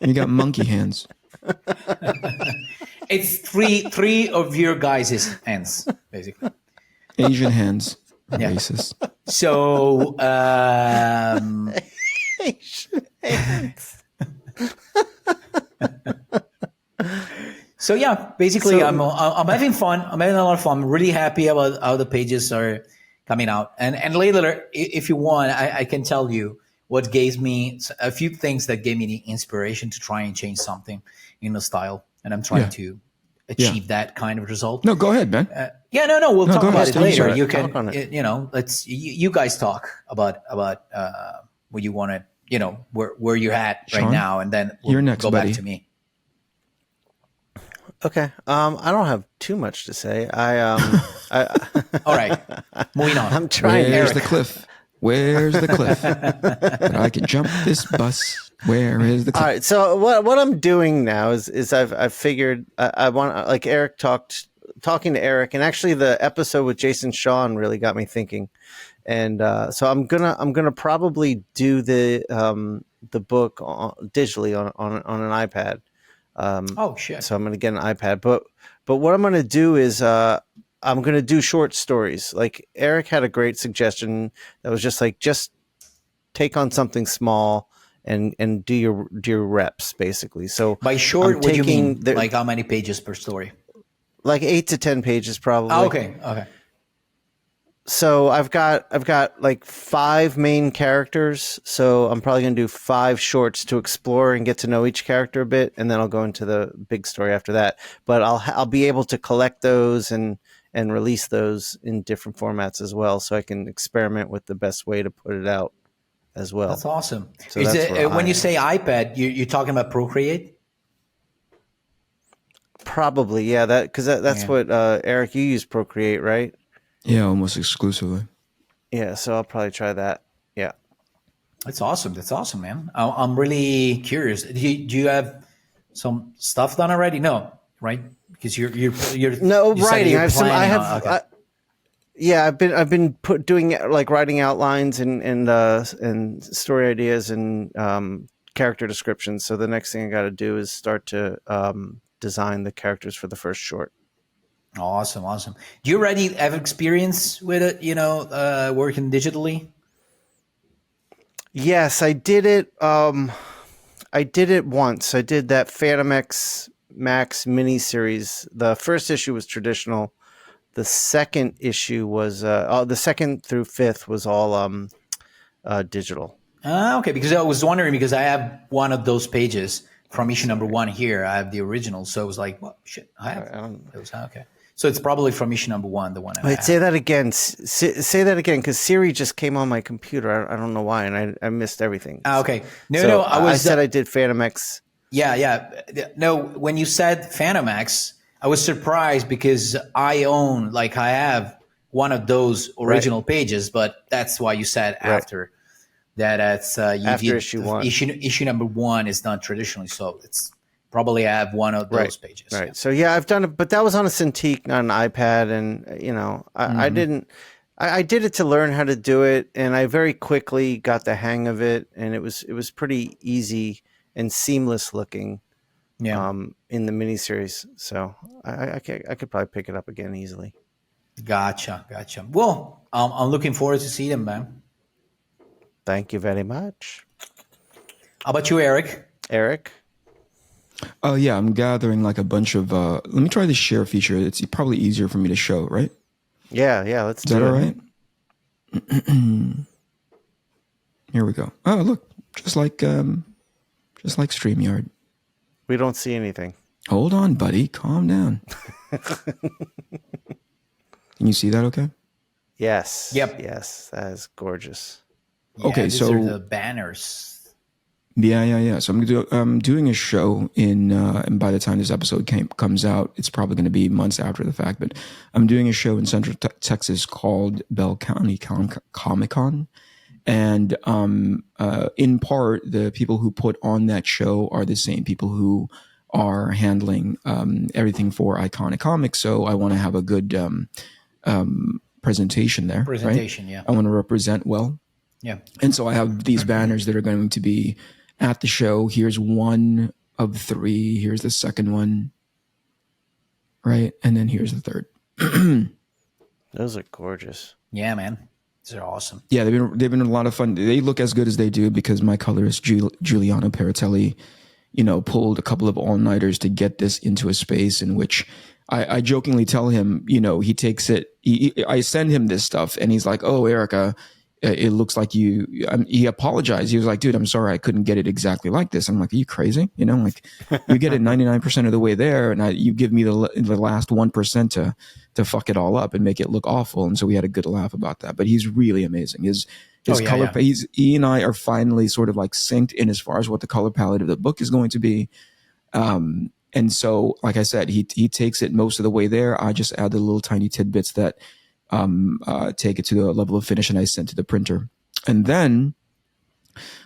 Speaker 2: You got monkey hands.
Speaker 3: It's three of your guys' hands, basically.
Speaker 2: Asian hands.
Speaker 3: Yeah.
Speaker 2: Racist.
Speaker 3: So,
Speaker 1: Asian hands.
Speaker 3: So yeah, basically, I'm having fun. I'm having a lot of fun. I'm really happy about how the pages are coming out. And later, if you want, I can tell you what gave me a few things that gave me the inspiration to try and change something in the style. And I'm trying to achieve that kind of result.
Speaker 2: No, go ahead, man.
Speaker 3: We'll talk about it later. You can,
Speaker 1: let's
Speaker 3: you guys talk about what you want to, where you're at right
Speaker 2: Shawn,
Speaker 3: now, and then we'll
Speaker 2: you're next,
Speaker 3: go
Speaker 2: buddy.
Speaker 3: back to me.
Speaker 1: Okay. I don't have too much to say.
Speaker 3: All right, moving on.
Speaker 1: I'm trying.
Speaker 2: Where's
Speaker 3: Eric.
Speaker 2: the cliff? Where's the cliff? That I can jump this bus. Where is the cliff?
Speaker 1: All right. So what I'm doing now is I've figured I want, like, talking to Eric, and actually the episode with Jason Shawn really got me thinking. And so I'm gonna probably do the book digitally on an iPad.
Speaker 3: Oh shit!
Speaker 1: So I'm gonna get an iPad, but what I'm gonna do is I'm gonna do short stories. Like Eric had a great suggestion that was just take on something small and do your reps basically. So
Speaker 3: By short, what do you mean?
Speaker 1: the,
Speaker 3: Like how many pages per story?
Speaker 1: like 8 to 10 pages probably.
Speaker 3: Oh, okay. Okay.
Speaker 1: So I've got like 5 main characters. So I'm probably going to do 5 shorts to explore and get to know each character a bit, and then I'll go into the big story after that. But I'll be able to collect those and release those in different formats as well, so I can experiment with the best way to put it out as well.
Speaker 3: That's awesome.
Speaker 1: So
Speaker 3: Is
Speaker 1: that's
Speaker 3: it, when you say iPad, you're talking about Procreate?
Speaker 1: Probably, yeah. That's what Eric, you use Procreate, right?
Speaker 2: Yeah, almost exclusively.
Speaker 1: Yeah, so I'll probably try that. Yeah.
Speaker 3: That's awesome. That's awesome, man. I'm really curious. Do you have some stuff done already? No, right? Because you're
Speaker 1: No,
Speaker 3: you said
Speaker 1: writing.
Speaker 3: you're
Speaker 1: I have some. I
Speaker 3: planning
Speaker 1: have.
Speaker 3: on- okay.
Speaker 1: Yeah, I've been doing like writing outlines and story ideas and character descriptions. So the next thing I got to do is start to design the characters for the first short.
Speaker 3: Awesome. Do you already have experience with it? Working digitally?
Speaker 1: Yes, I did it. I did it once. I did that Phantom X Max miniseries. The first issue was traditional. The second issue was the second through 5th was all digital.
Speaker 3: Okay, because I was wondering, because I have one of those pages from issue number 1 here. I have the original, so I was like, "Well, shit, I have those." Okay, so it's probably from issue number 1, the one.
Speaker 1: Wait, say that again. Say that again, because Siri just came on my computer. I don't know why, and I missed everything.
Speaker 3: Okay,
Speaker 1: So
Speaker 3: I
Speaker 1: said I did Phantom X.
Speaker 3: Yeah. No, when you said Phantom X, I was surprised because I have one of those original pages, but that's why you said after that. That's
Speaker 1: After issue 1.
Speaker 3: Issue number 1 is done traditionally, so it's probably I have one of those pages.
Speaker 1: Right.
Speaker 3: Yeah.
Speaker 1: So yeah, I've done it, but that was on a Cintiq, not an iPad, and I didn't. I did it to learn how to do it, and I very quickly got the hang of it, and it was pretty easy and seamless looking.
Speaker 3: Yeah.
Speaker 1: In the miniseries, so I could probably pick it up again easily.
Speaker 3: Gotcha. Well, I'm looking forward to see them, man.
Speaker 1: Thank you very much.
Speaker 3: How about you, Eric?
Speaker 1: Eric?
Speaker 2: Oh yeah, I'm gathering like a bunch of. Let me try the share feature. It's probably easier for me to show, right?
Speaker 1: Yeah. Let's do it.
Speaker 2: Is that all right? Here we go. Oh, look, just like StreamYard.
Speaker 1: We don't see anything.
Speaker 2: Hold on, buddy. Calm down. Can you see that okay?
Speaker 1: Yes.
Speaker 3: Yep.
Speaker 1: Yes, that is gorgeous.
Speaker 3: Yeah,
Speaker 2: Okay,
Speaker 3: these
Speaker 2: so
Speaker 3: are the banners.
Speaker 2: Yeah. So I'm doing a show and by the time this episode comes out, it's probably going to be months after the fact. But I'm doing a show in Central Texas called Bell County Comic Con, and in part, the people who put on that show are the same people who are handling everything for Iconic Comics. So I want to have a good presentation there.
Speaker 3: Presentation,
Speaker 2: right?
Speaker 3: yeah.
Speaker 2: I want to represent well.
Speaker 3: Yeah.
Speaker 2: And so I have these banners that are going to be at the show. Here's one of 3. Here's the second one. Right. And then here's the third.
Speaker 1: Those are gorgeous.
Speaker 3: Yeah, man. These are awesome.
Speaker 2: Yeah, they've been a lot of fun. They look as good as they do because my colorist Giuliano Peritelli, pulled a couple of all-nighters to get this into a space in which I jokingly tell him, he takes it. I send him this stuff and he's like, "Oh, Erica, it looks like you." He apologized. He was like, "Dude, I'm sorry, I couldn't get it exactly like this." I'm like, "Are you crazy? You get it 99% of the way there, and you give me the last 1% to fuck it all up and make it look awful." And so we had a good laugh about that. But he's really amazing. His color, he and I are finally sort of like synced in as far as what the color palette of the book is going to be. And so, like I said, he takes it most of the way there. I just add the little tiny tidbits that take it to the level of finish, and I send to the printer. And then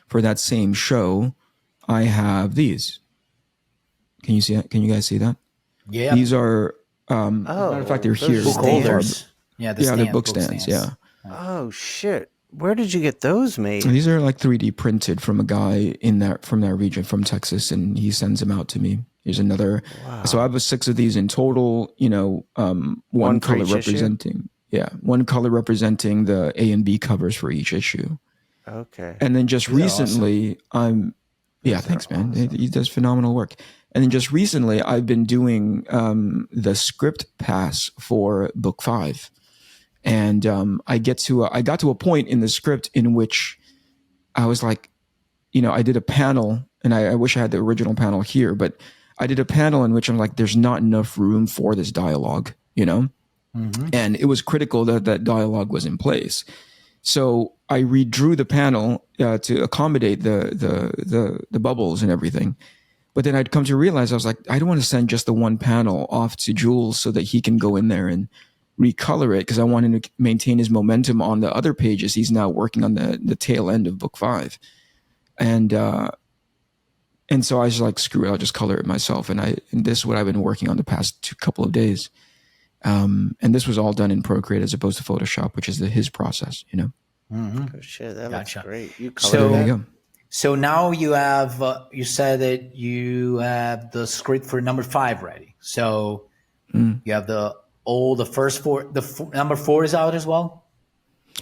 Speaker 2: for that same show, I have these. Can you see that? Can you guys see that?
Speaker 3: Yeah.
Speaker 2: These are, as a matter of fact, they're here.
Speaker 3: Book holders.
Speaker 2: Yeah, they're book stands. Yeah.
Speaker 1: Oh shit! Where did you get those made?
Speaker 2: These are like 3D printed from a guy from that region, from Texas, and he sends them out to me. Here's another. Wow. So I have 6 of these in total. One color representing. Issue? Yeah, one color representing the A and B covers for each issue.
Speaker 1: Okay.
Speaker 2: And then just recently, awesome. Thanks, man. Awesome. He does phenomenal work. And then just recently, I've been doing the script pass for book 5. And I got to a point in the script in which I was like, I did a panel, and I wish I had the original panel here, but I did a panel in which I'm like, there's not enough room for this dialogue, Mm-hmm. And it was critical that that dialogue was in place. So I redrew the panel to accommodate the bubbles and everything. But then I'd come to realize, I was like, I don't want to send just the one panel off to Jules so that he can go in there and recolor it, because I want him to maintain his momentum on the other pages. He's now working on the tail end of book 5. And so I was like, screw it, I'll just color it myself. And this is what I've been working on the past couple of days. And this was all done in Procreate as opposed to Photoshop, which is his process,
Speaker 3: Mm-hmm.
Speaker 1: Oh shit, that looks great. You
Speaker 3: so
Speaker 1: there you
Speaker 3: go. So now you have you said that you have the script for number 5 ready. So you have the first 4. Number 4 is out as well.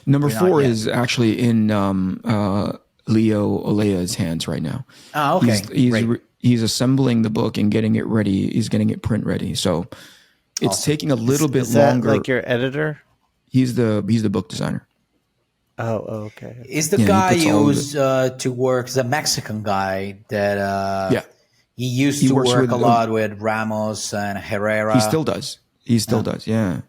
Speaker 2: Number 4 is actually in Leo Olea's hands right now.
Speaker 3: Oh, okay.
Speaker 2: He's assembling the book and getting it ready. He's getting it print ready. So it's taking a little bit longer.
Speaker 1: Like your editor?
Speaker 2: He's the book designer.
Speaker 1: Oh, okay.
Speaker 3: Is the guy used to work, the Mexican guy that he used to work a lot with Ramos and Herrera?
Speaker 2: He still does. Yeah.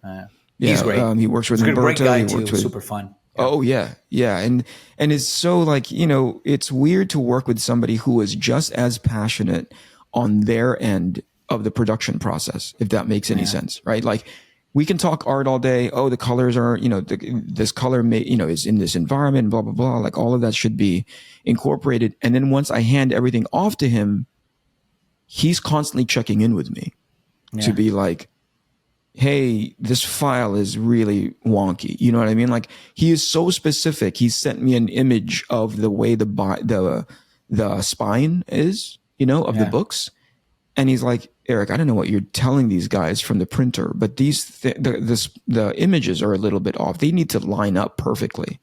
Speaker 3: He's great.
Speaker 2: He works with Humberto.
Speaker 3: Great guy too. Super fun.
Speaker 2: Yeah. Oh yeah, and it's so like it's weird to work with somebody who is just as passionate on their end of the production process, if that makes any sense, right? Like, we can talk art all day. Oh, the colors are, this color is in this environment, blah, blah, blah. Like, all of that should be incorporated. And then once I hand everything off to him, he's constantly checking in with me to be like, hey, this file is really wonky. You know what I mean? Like, he is so specific. He sent me an image of the way the spine is, of the books. And he's like, Eric, I don't know what you're telling these guys from the printer, but the images are a little bit off. They need to line up perfectly.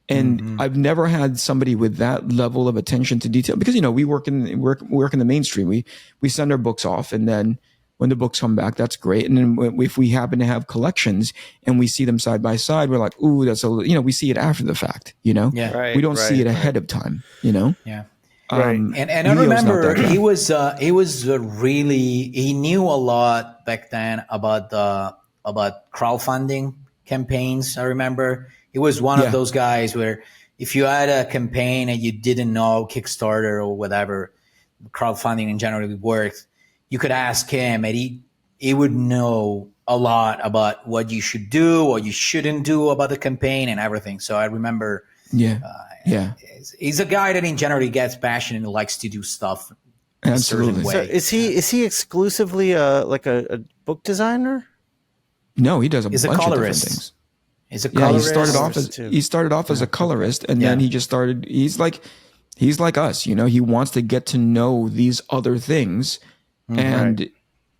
Speaker 2: And I've never had somebody with that level of attention to detail, because we work in the mainstream. We send our books off, and then when the books come back, that's great. And then if we happen to have collections and we see them side by side, we're like, ooh, that's we see it after the fact. We don't see it ahead of time.
Speaker 3: Yeah. Right. And I remember he knew a lot back then about crowdfunding campaigns. I remember he was one of those guys where if you had a campaign and you didn't know Kickstarter or whatever crowdfunding in general worked, you could ask him, and he would know a lot about what you should do or you shouldn't do about the campaign and everything. So I remember he's a guy that in general gets passionate and likes to do stuff in a certain way.
Speaker 1: So is he exclusively like a book designer?
Speaker 2: No, he does a bunch of different things.
Speaker 3: He's a colorist.
Speaker 2: He started off as a colorist, and then he just started. He's like us, He wants to get to know these other things, and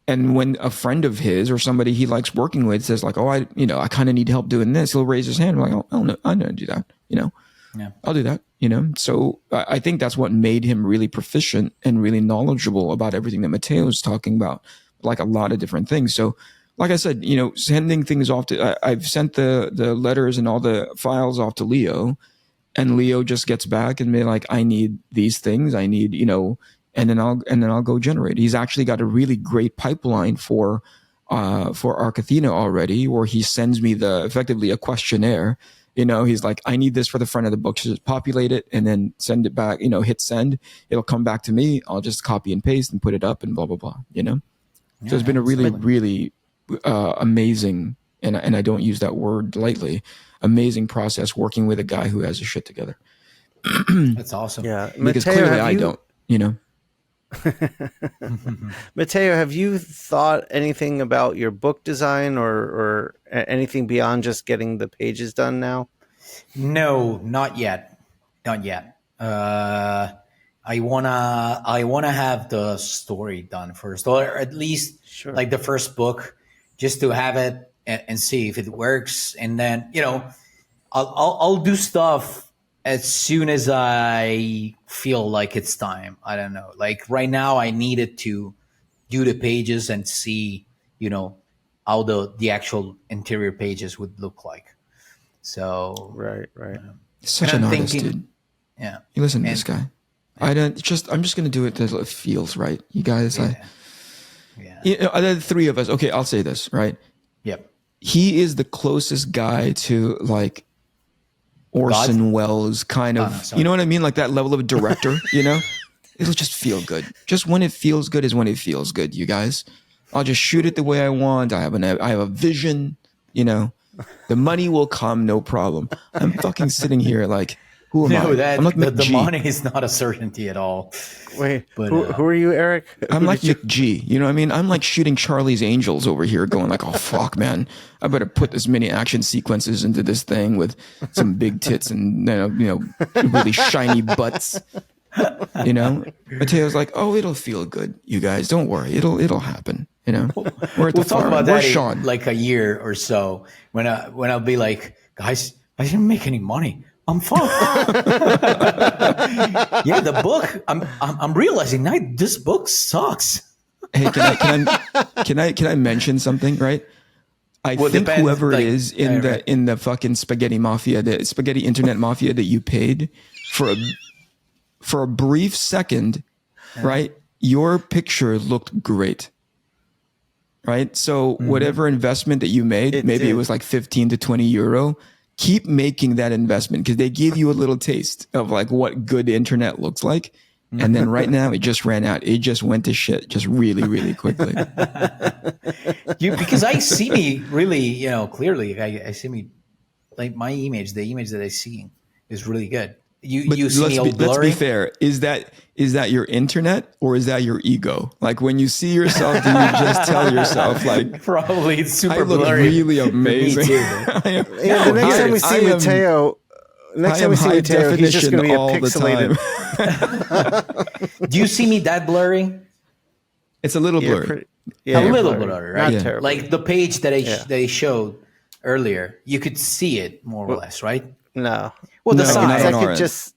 Speaker 2: when a friend of his or somebody he likes working with says like, "Oh, I kind of need help doing this," he'll raise his hand. I'm like, "Oh no, I know how to do that," I'll do that, So I think that's what made him really proficient and really knowledgeable about everything that Mattteo was talking about, like a lot of different things. So, like I said, sending things off to, I've sent the letters and all the files off to Leo, and Leo just gets back and be like, I need these things. I need, and then I'll go generate. He's actually got a really great pipeline for Arc Athena already, where he sends me effectively a questionnaire. He's like, I need this for the front of the book. So just populate it and then send it back, hit send. It'll come back to me. I'll just copy and paste and put it up and blah, blah, blah, So it's been a really, really amazing, and I don't use that word lightly, amazing process working with a guy who has his shit together.
Speaker 3: That's awesome.
Speaker 1: Yeah.
Speaker 2: Because
Speaker 1: Mattteo,
Speaker 2: clearly I don't,
Speaker 1: Mattteo, have you thought anything about your book design or anything beyond just getting the pages done now?
Speaker 3: No, not yet. Not yet. I wanna have the story done first, or at least like the first book, just to have it and see if it works. And then I'll do stuff as soon as I feel like it's time. I don't know. Like right now, I needed to do the pages and see, how the actual interior pages would look like. So
Speaker 1: right.
Speaker 2: Such an artist, dude.
Speaker 3: Yeah.
Speaker 2: You listen to this guy. I'm just going to do it till it feels right. You guys, the three of us. Okay, I'll say this, right?
Speaker 3: Yep.
Speaker 2: He is the closest guy to like Orson Welles kind of, you know what I mean? Like that level of director, it'll just feel good. Just when it feels good is when it feels good, you guys. I'll just shoot it the way I want. I have a vision, the money will come, no problem. I'm fucking sitting here like, who am I? I'm like
Speaker 3: the money is not a certainty at all.
Speaker 1: Wait, but, who are you, Eric?
Speaker 2: I'm like Nick G. You know what I mean? I'm like shooting Charlie's Angels over here going like, oh, fuck, man. I better put as many action sequences into this thing with some big tits and, really shiny butts. Matteo's like, oh, it'll feel good, you guys. Don't worry. It'll happen. We're at the
Speaker 3: talk
Speaker 2: farm.
Speaker 3: about that
Speaker 2: Shawn.
Speaker 3: in like a year or so when I'll be like, guys, I didn't make any money. I'm fine. Yeah, the book. I'm realizing now this book sucks.
Speaker 2: Hey, can I mention something? Right. I think whoever it is in the fucking spaghetti mafia, the spaghetti internet mafia that you paid for a brief second, right? Your picture looked great. Right. So whatever investment that you made, it was like 15 to 20 euro. Keep making that investment because they give you a little taste of like what good internet looks like. And then right now it just ran out. It just went to shit just really, really quickly.
Speaker 3: Because I see me really, clearly. I see me like my image, the image that I see is really good. You see me all blurry.
Speaker 2: Let's be fair. Is that your internet or is that your ego? Like when you see yourself, do you just tell yourself like
Speaker 3: probably it's super
Speaker 2: I look
Speaker 3: blurry.
Speaker 2: Really amazing.
Speaker 1: The next time we see Mattteo, he's just going to be a pixelated.
Speaker 3: Do you see me that blurry?
Speaker 2: It's a little blurry.
Speaker 3: A little blurry, right?
Speaker 1: Not terrible.
Speaker 3: Like the page that I showed earlier, you could see it more or less, right?
Speaker 1: No.
Speaker 3: Well, the
Speaker 1: size.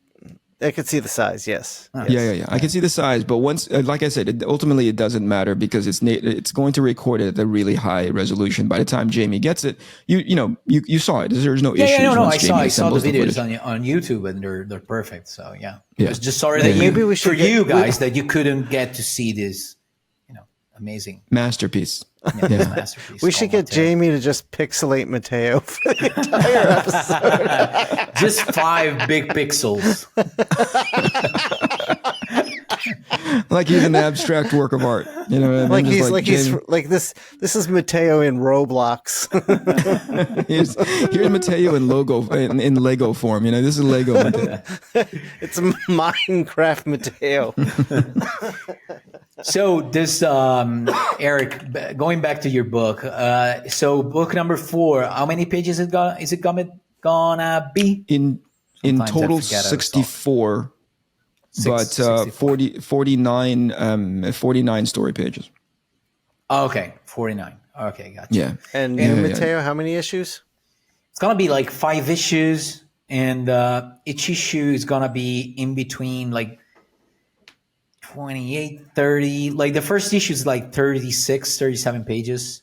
Speaker 1: I could see the size. Yes.
Speaker 2: Yeah. I can see the size, but once, like I said, ultimately it doesn't matter because it's going to record it at a really high resolution. By the time Jamie gets it, you saw it. There's no issues.
Speaker 3: No. I saw the videos on YouTube and they're perfect. So yeah. It was just sorry that you guys that you couldn't get to see this, amazing
Speaker 2: masterpiece.
Speaker 3: Masterpiece.
Speaker 1: We should get Jamie to just pixelate Mattteo for the entire episode.
Speaker 3: Just 5 big pixels.
Speaker 2: Like he's an abstract work of art. You know what I mean?
Speaker 1: He's this is Mattteo in Roblox.
Speaker 2: here's Mattteo in Lego form. This is Lego Mattteo.
Speaker 1: It's Minecraft Mattteo.
Speaker 3: So this Eric, going back to your book. So book number 4, how many pages is it gonna be?
Speaker 2: In total 64. But 49 story pages.
Speaker 3: Okay, 49. Okay, gotcha.
Speaker 2: Yeah.
Speaker 1: And Mattteo, how many issues?
Speaker 3: It's going to be like 5 issues. And each issue is going to be in between like 28, 30. Like the first issue is like 36, 37 pages.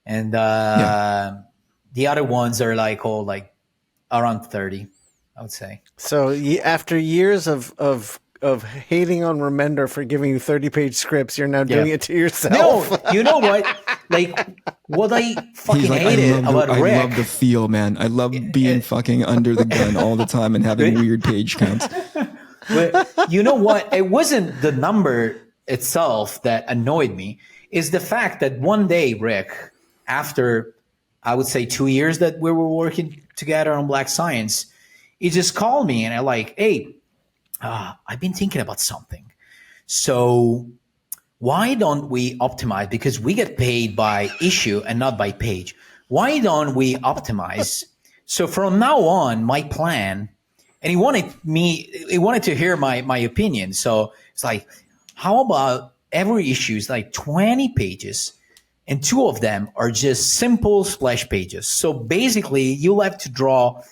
Speaker 3: And the other ones are like all like around 30. I would say.
Speaker 1: So after years of hating on Remender for giving you 30-page scripts, you're now doing it to yourself.
Speaker 3: No, you know what? like what I fucking
Speaker 2: He's like,
Speaker 3: hated about Rick.
Speaker 2: I love the feel, man. I love being fucking under the gun all the time and having weird page counts.
Speaker 3: But you know what? It wasn't the number itself that annoyed me. Is the fact that one day, Rick, after I would say 2 years that we were working together on Black Science, he just called me and I like, hey, I've been thinking about something. So why don't we optimize? Because we get paid by issue and not by page. Why don't we optimize? So from now on, my plan, and he wanted to hear my opinion. So it's like, how about every issue is like 20 pages and 2 of them are just simple splash pages. So basically you'll have to draw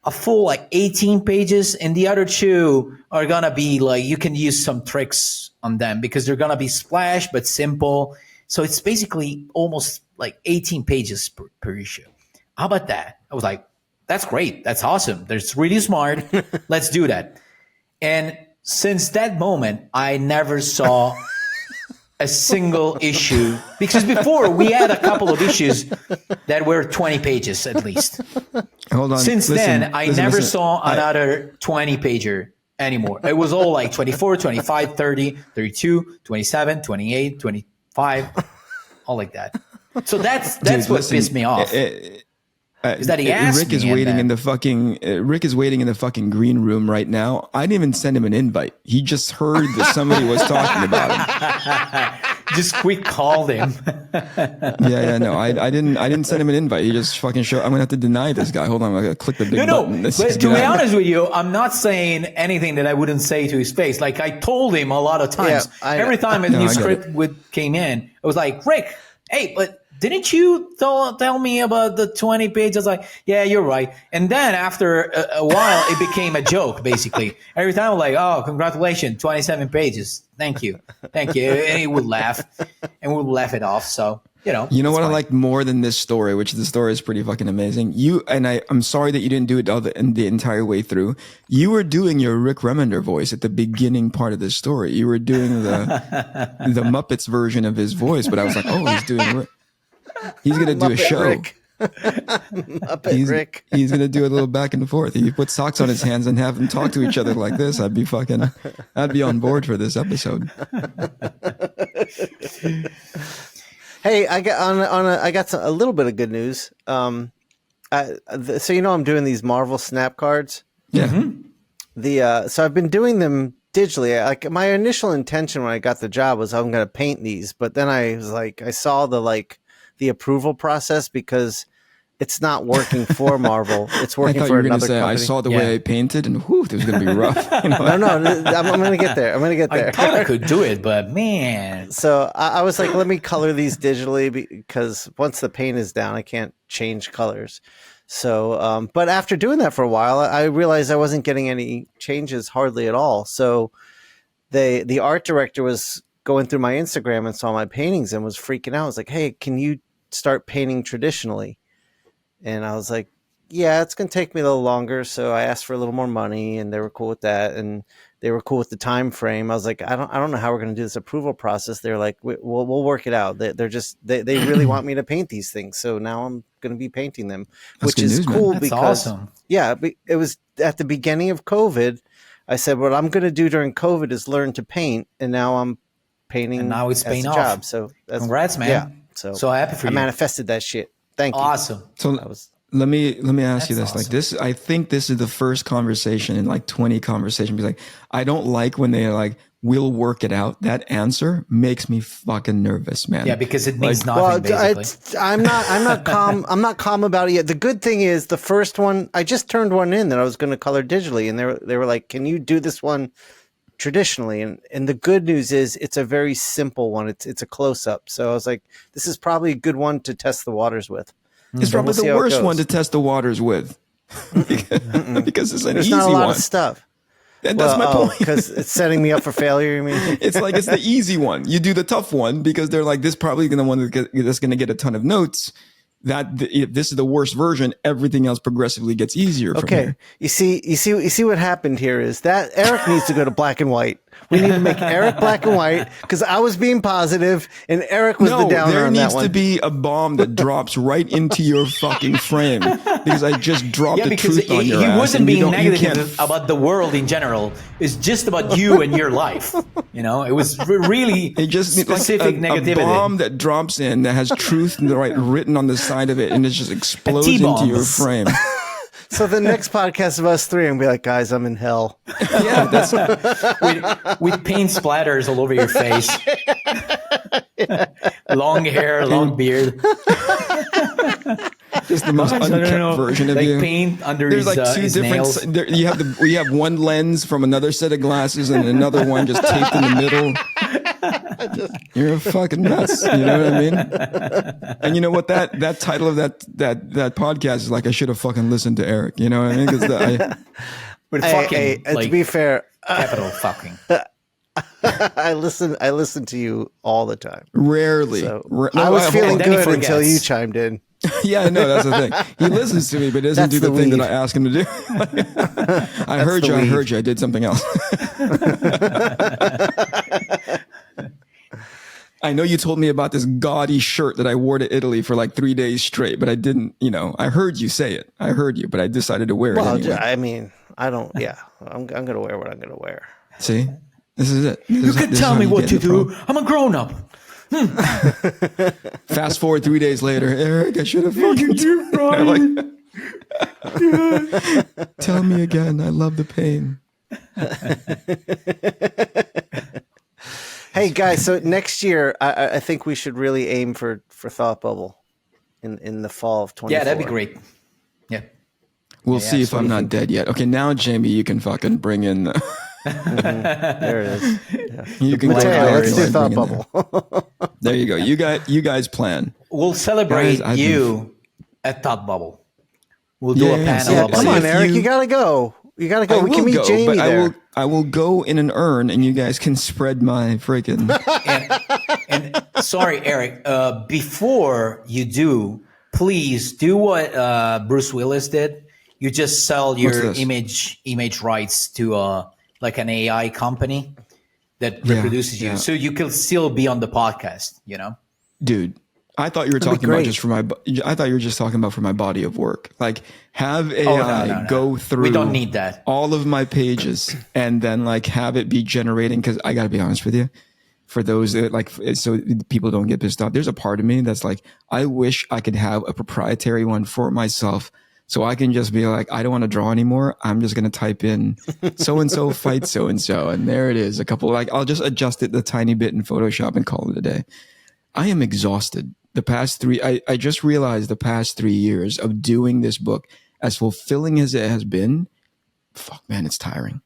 Speaker 3: a full like 18 pages and the other 2 are going to be like, you can use some tricks on them because they're going to be splash, but simple. So it's basically almost like 18 pages per issue. How about that? I was like, that's great. That's awesome. That's really smart. Let's do that. And since that moment, I never saw a single issue, because before we had a couple of issues that were 20 pages at least.
Speaker 2: Hold on.
Speaker 3: Since then, I never saw another 20 pager anymore. It was all like 24, 25, 30, 32, 27, 28, 25, all like that. So that's what pissed me off. Is that he asked
Speaker 2: Rick is waiting in the fucking Rick is waiting in the fucking green room right now. I didn't even send him an invite. He just heard that somebody was talking about him.
Speaker 3: Just quick called him.
Speaker 2: No, I didn't send him an invite. He just fucking showed. I'm gonna have to deny this guy. Hold on, I'm gonna click the big button.
Speaker 3: But to be honest with you, I'm not saying anything that I wouldn't say to his face. Like I told him a lot of times. Every time a new script came in, I was like, Rick, hey, but didn't you tell me about the 20 pages? I was like, yeah, you're right. And then after a while, it became a joke, basically. Every time I'm like, oh, congratulations, 27 pages. Thank you. And he would laugh, and we would laugh it off. So,
Speaker 2: You know what fine. I like more than this story, which the story is pretty fucking amazing. I'm sorry that you didn't do it the entire way through. You were doing your Rick Remender voice at the beginning part of this story. You were doing the Muppets version of his voice, but I was like, oh, he's doing Rick. He's going to do a show.
Speaker 1: Rick. Muppet Rick.
Speaker 2: He's going to do a little back and forth. If you put socks on his hands and have them talk to each other like this, I'd be on board for this episode.
Speaker 1: Hey, I got a little bit of good news. So I'm doing these Marvel Snap cards.
Speaker 2: Yeah. Mm-hmm.
Speaker 1: So I've been doing them digitally. Like my initial intention when I got the job was I'm going to paint these, but then I was like, I saw the approval process because it's not working for Marvel. It's working for another company.
Speaker 2: I saw the way I painted, and whew, this is going to be rough.
Speaker 1: No, I'm going to get there.
Speaker 3: I thought I could do it, but man.
Speaker 1: So I was like, let me color these digitally because once the paint is down, I can't change colors. So, but after doing that for a while, I realized I wasn't getting any changes hardly at all. So the art director was going through my Instagram and saw my paintings and was freaking out. I was like, hey, can you start painting traditionally? And I was like, yeah, it's going to take me a little longer. So I asked for a little more money and they were cool with that. And they were cool with the time frame. I was like, I don't know how we're going to do this approval process. They're like, we'll work it out. They really want me to paint these things. So now I'm going to be painting them, which is cool because
Speaker 3: awesome.
Speaker 1: Yeah, it was at the beginning of COVID. I said, what I'm going to do during COVID is learn to paint. And now I'm painting.
Speaker 3: And now it's paying off.
Speaker 1: Job. So that's,
Speaker 3: congrats, man.
Speaker 1: Yeah.
Speaker 3: So happy for you.
Speaker 1: I manifested that shit. Thank you.
Speaker 3: Awesome.
Speaker 2: So let me ask you this.
Speaker 3: Awesome.
Speaker 2: Like this, I think this is the first conversation in like 20 conversations. Be like, I don't like when they're like, we'll work it out. That answer makes me fucking nervous, man.
Speaker 3: Yeah, because it means nothing. Basically,
Speaker 1: I'm not calm. I'm not calm about it yet. The good thing is the first one, I just turned one in that I was going to color digitally, and they were like, can you do this one traditionally? And the good news is it's a very simple one. It's a close up. So I was like, this is probably a good one to test the waters with.
Speaker 2: It's probably the worst one to test the waters with because it's an easy one.
Speaker 1: There's not a lot of stuff.
Speaker 2: And that's my point.
Speaker 1: Because it's setting me up for failure, you mean?
Speaker 2: It's like it's the easy one. You do the tough one because they're like, this probably going to one that's going to get a ton of notes. If this is the worst version, everything else progressively gets easier. From here.
Speaker 1: You see what happened here is that Eric needs to go to black and white. We need to make Eric black and white because I was being positive and Eric was the downer
Speaker 2: there
Speaker 1: on that
Speaker 2: needs
Speaker 1: one.
Speaker 2: to be a bomb that drops right into your fucking frame because I just dropped the truth on your ass.
Speaker 3: He wasn't
Speaker 2: and
Speaker 3: being
Speaker 2: you
Speaker 3: negative about the world in general. It's just about you and your life. You know, it was really specific negativity.
Speaker 2: A bomb that drops in that has truth and written on the side of it, and it just explodes into your frame.
Speaker 1: So the next podcast of us three, I'm gonna be like, guys, I'm in hell.
Speaker 2: Yeah, that's
Speaker 3: with paint splatters all over your face. Long hair, long beard.
Speaker 2: just the most unkept version of
Speaker 3: like
Speaker 2: you.
Speaker 3: Paint under
Speaker 2: There's
Speaker 3: his,
Speaker 2: like two
Speaker 3: his
Speaker 2: different.
Speaker 3: nails.
Speaker 2: We have one lens from another set of glasses and another one just taped in the middle. You're a fucking mess. You know what I mean? And you know what that title of that podcast is like? I should have fucking listened to Eric. You know what I mean? Because
Speaker 1: to be fair,
Speaker 3: capital fucking.
Speaker 1: I listen to you all the time.
Speaker 2: Rarely.
Speaker 1: So I was feeling good until you chimed in.
Speaker 2: Yeah, no, that's the thing. He listens to me, but doesn't do the thing that I ask him to do. I heard you. I did something else. I know you told me about this gaudy shirt that I wore to Italy for like 3 days straight, but I didn't, I heard you say it. I heard you, but I decided to wear it anyway.
Speaker 1: I mean, I'm going to wear what I'm going to wear.
Speaker 2: See? This is it.
Speaker 3: You can tell me what to do. I'm a grown-up.
Speaker 2: Fast forward 3 days later, Eric, I should have fucking do, Brian. Tell me again. I love the pain.
Speaker 1: Hey guys, so next year I think we should really aim for Thought Bubble in the fall of 2024.
Speaker 3: Yeah, that'd be great. Yeah.
Speaker 2: We'll see if I'm not dead yet. Okay, now Jamie, you can fucking bring in the
Speaker 1: There it is. Yeah.
Speaker 2: You can
Speaker 1: Mattteo, let's do Thought Bubble.
Speaker 2: There you go. You guys plan.
Speaker 3: We'll celebrate at Thought Bubble. We'll do a panel.
Speaker 1: Yeah, come on, Eric, you gotta go. You gotta go. We can meet Jamie there.
Speaker 2: I will go in an urn, and you guys can spread my freaking.
Speaker 3: and sorry, Eric. Before you do, please do what Bruce Willis did. You just sell your image rights to like an AI company that reproduces you, so you can still be on the podcast.
Speaker 2: Dude. I thought you were talking about just for my. I thought you were just talking about for my body of work. Like have AI go through.
Speaker 3: We don't need that.
Speaker 2: All of my pages and then like have it be generating. Because I got to be honest with you, for those that like, so people don't get pissed off. There's a part of me that's like, I wish I could have a proprietary one for myself, so I can just be like, I don't want to draw anymore. I'm just gonna type in so and so fight so and so, and there it is. A couple like I'll just adjust it a tiny bit in Photoshop and call it a day. I am exhausted. I just realized the past 3 years of doing this book, as fulfilling as it has been, fuck man, it's tiring.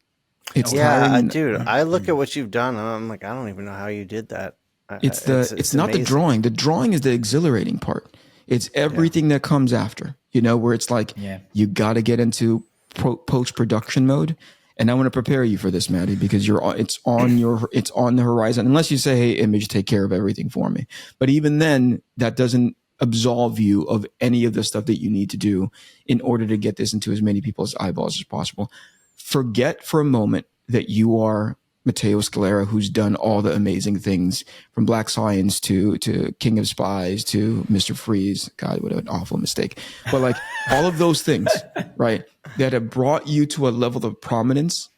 Speaker 2: It's tiring.
Speaker 1: Dude, I look at what you've done and I'm like, I don't even know how you did that.
Speaker 2: It's not amazing. The drawing. The drawing is the exhilarating part. It's everything that comes after, where it's like, you got to get into post-production mode. And I want to prepare you for this, Matty, because it's on the horizon. Unless you say, "Hey, Image, take care of everything for me." But even then, that doesn't absolve you of any of the stuff that you need to do in order to get this into as many people's eyeballs as possible. Forget for a moment that you are Mattteo Scalera, who's done all the amazing things from Black Science to King of Spies to Mr. Freeze. God, what an awful mistake. But like all of those things, right, that have brought you to a level of prominence,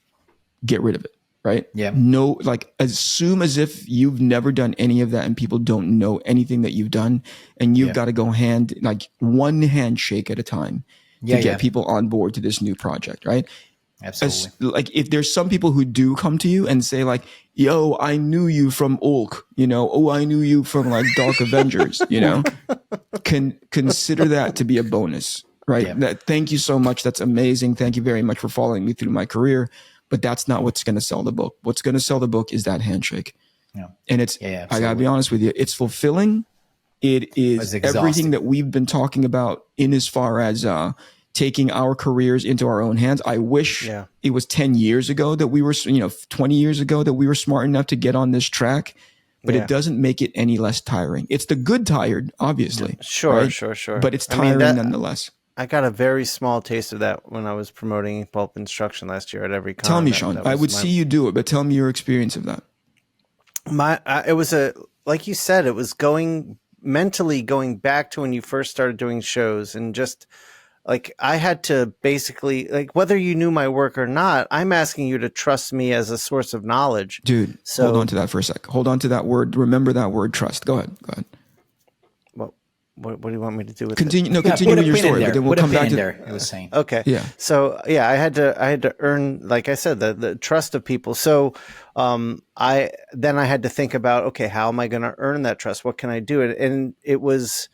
Speaker 2: get rid of it, right?
Speaker 3: Yeah.
Speaker 2: No, like assume as if you've never done any of that and people don't know anything that you've done. And you've got to go one handshake at a time to get people on board to this new project, right?
Speaker 3: Absolutely.
Speaker 2: Like if there's some people who do come to you and say like, yo, I knew you from Ulk, I knew you from like Dark Avengers, can consider that to be a bonus, right? Yeah. Thank you so much. That's amazing. Thank you very much for following me through my career. But that's not what's going to sell the book. What's going to sell the book is that handshake. Yeah. And it's, I gotta be honest with you, it's fulfilling. It is everything that we've been talking about in as far as, taking our careers into our own hands. I wish it was 10 years ago that we were, 20 years ago that we were smart enough to get on this track, but it doesn't make it any less tiring. It's the good tired, obviously.
Speaker 1: Sure.
Speaker 2: But it's tiring nonetheless.
Speaker 1: I got a very small taste of that when I was promoting Inkpulp instruction last year at every
Speaker 2: Tell
Speaker 1: con.
Speaker 2: me, Shawn.
Speaker 1: That
Speaker 2: I
Speaker 1: was
Speaker 2: would see you do it, but tell me your experience of that.
Speaker 1: it was like you said, it was mentally going back to when you first started doing shows, and just like I had to basically, like, whether you knew my work or not, I'm asking you to trust me as a source of knowledge.
Speaker 2: Dude,
Speaker 1: So
Speaker 2: hold on to that for a sec. Hold on to that word. Remember that word, trust. Go ahead. Go ahead.
Speaker 1: what do you want me to do with
Speaker 2: Continue.
Speaker 1: it?
Speaker 2: No, continue with your story, but then we'll come back to
Speaker 3: there. It was saying.
Speaker 1: Okay.
Speaker 2: Yeah.
Speaker 1: So yeah, I had to earn, like I said, the trust of people. So I had to think about, okay, how am I going to earn that trust? What can I do? And it was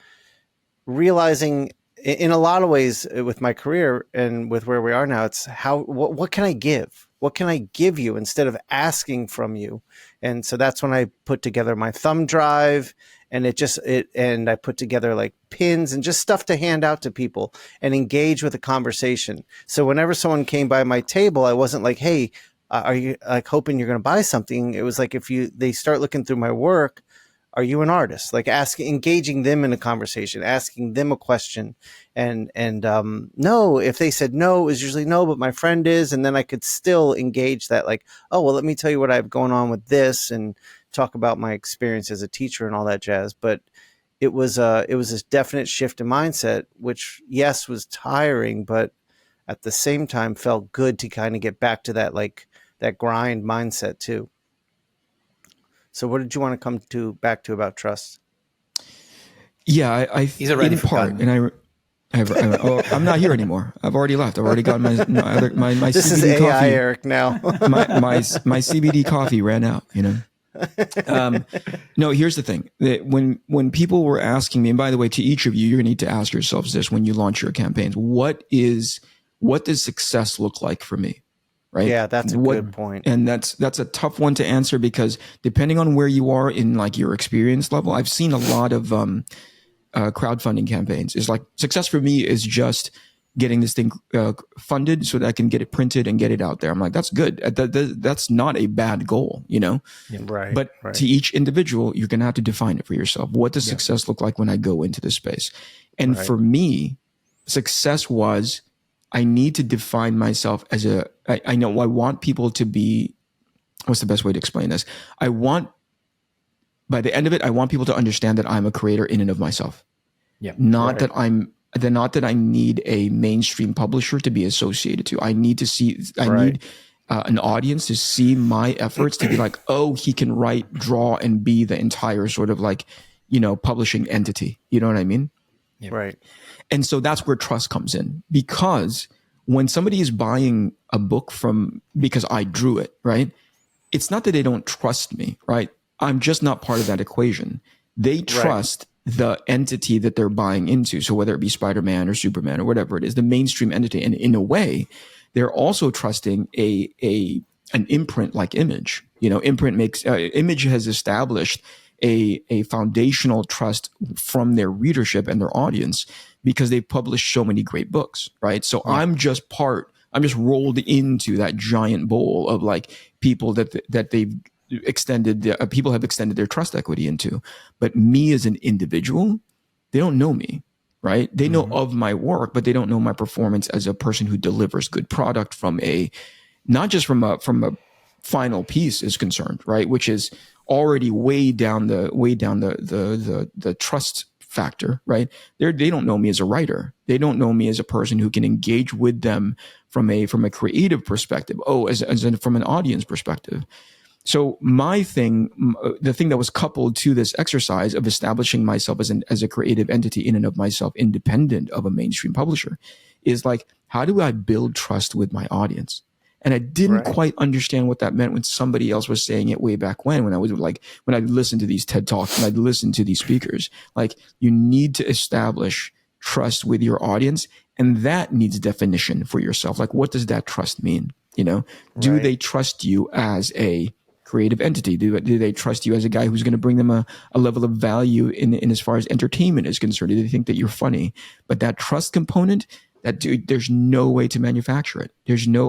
Speaker 1: realizing in a lot of ways with my career and with where we are now, it's what can I give? What can I give you instead of asking from you? And so that's when I put together my thumb drive, and and I put together like pins and just stuff to hand out to people and engage with a conversation. So whenever someone came by my table, I wasn't like, hey, are you like hoping you're going to buy something? It was like, they start looking through my work, are you an artist? Like engaging them in a conversation, asking them a question, and no, if they said no, it was usually no, but my friend is, and then I could still engage that, like, oh well, let me tell you what I have going on with this, and talk about my experience as a teacher and all that jazz. But it was this definite shift in mindset, which yes was tiring, but at the same time felt good to kind of get back to that, like that grind mindset too. So what did you want to come back to about trust?
Speaker 2: Yeah,
Speaker 3: he's already
Speaker 2: in part, and I'm not here anymore. I've already left. I've already got my
Speaker 1: this
Speaker 2: CBD
Speaker 1: is AI
Speaker 2: coffee.
Speaker 1: Eric now.
Speaker 2: my CBD coffee ran out. No, here's the thing. When people were asking me, and by the way, to each of you, you're gonna need to ask yourselves this when you launch your campaigns: what does success look like for me? Right?
Speaker 1: Yeah, that's a good point.
Speaker 2: And that's a tough one to answer, because depending on where you are in like your experience level, I've seen a lot of crowdfunding campaigns. It's like, success for me is just getting this thing funded so that I can get it printed and get it out there. I'm like, that's good. That's not a bad goal,
Speaker 1: Yeah. Right.
Speaker 2: But to each individual, you're going to have to define it for yourself. What does success look like when I go into this space? And for me, success was, I need to define myself as I know I want people to be, what's the best way to explain this? By the end of it, I want people to understand that I'm a creator in and of myself.
Speaker 3: Yeah.
Speaker 2: Not that I need a mainstream publisher to be associated to. I need an audience to see my efforts, to be like, oh, he can write, draw, and be the entire sort of like, publishing entity. You know what I mean?
Speaker 3: Yeah.
Speaker 1: Right.
Speaker 2: And so that's where trust comes in, because when somebody is buying a book because I drew it, right? It's not that they don't trust me, right? I'm just not part of that equation. They trust the entity that they're buying into. So whether it be Spider-Man or Superman or whatever it is, the mainstream entity. And in a way, they're also trusting an imprint like Image. Image has established a foundational trust from their readership and their audience, because they've published so many great books, right? So I'm just rolled into that giant bowl of like people that they've extended, people have extended their trust equity into. But me as an individual, they don't know me, right? They know of my work, but they don't know my performance as a person who delivers good product not just from a final piece is concerned, right? Which is already way down the trust factor, right? They don't know me as a writer. They don't know me as a person who can engage with them from a creative perspective. From an audience perspective. So the thing that was coupled to this exercise of establishing myself as a creative entity in and of myself, independent of a mainstream publisher, is like, how do I build trust with my audience? And I didn't quite understand what that meant when somebody else was saying it way back when I listened to these TED Talks and I'd listen to these speakers. Like, you need to establish trust with your audience, and that needs definition for yourself. Like, what does that trust mean? Do they trust you as a creative entity? Do they trust you as a guy who's going to bring them a level of value in as far as entertainment is concerned? Do they think that you're funny? But that trust component, there's no way to manufacture it.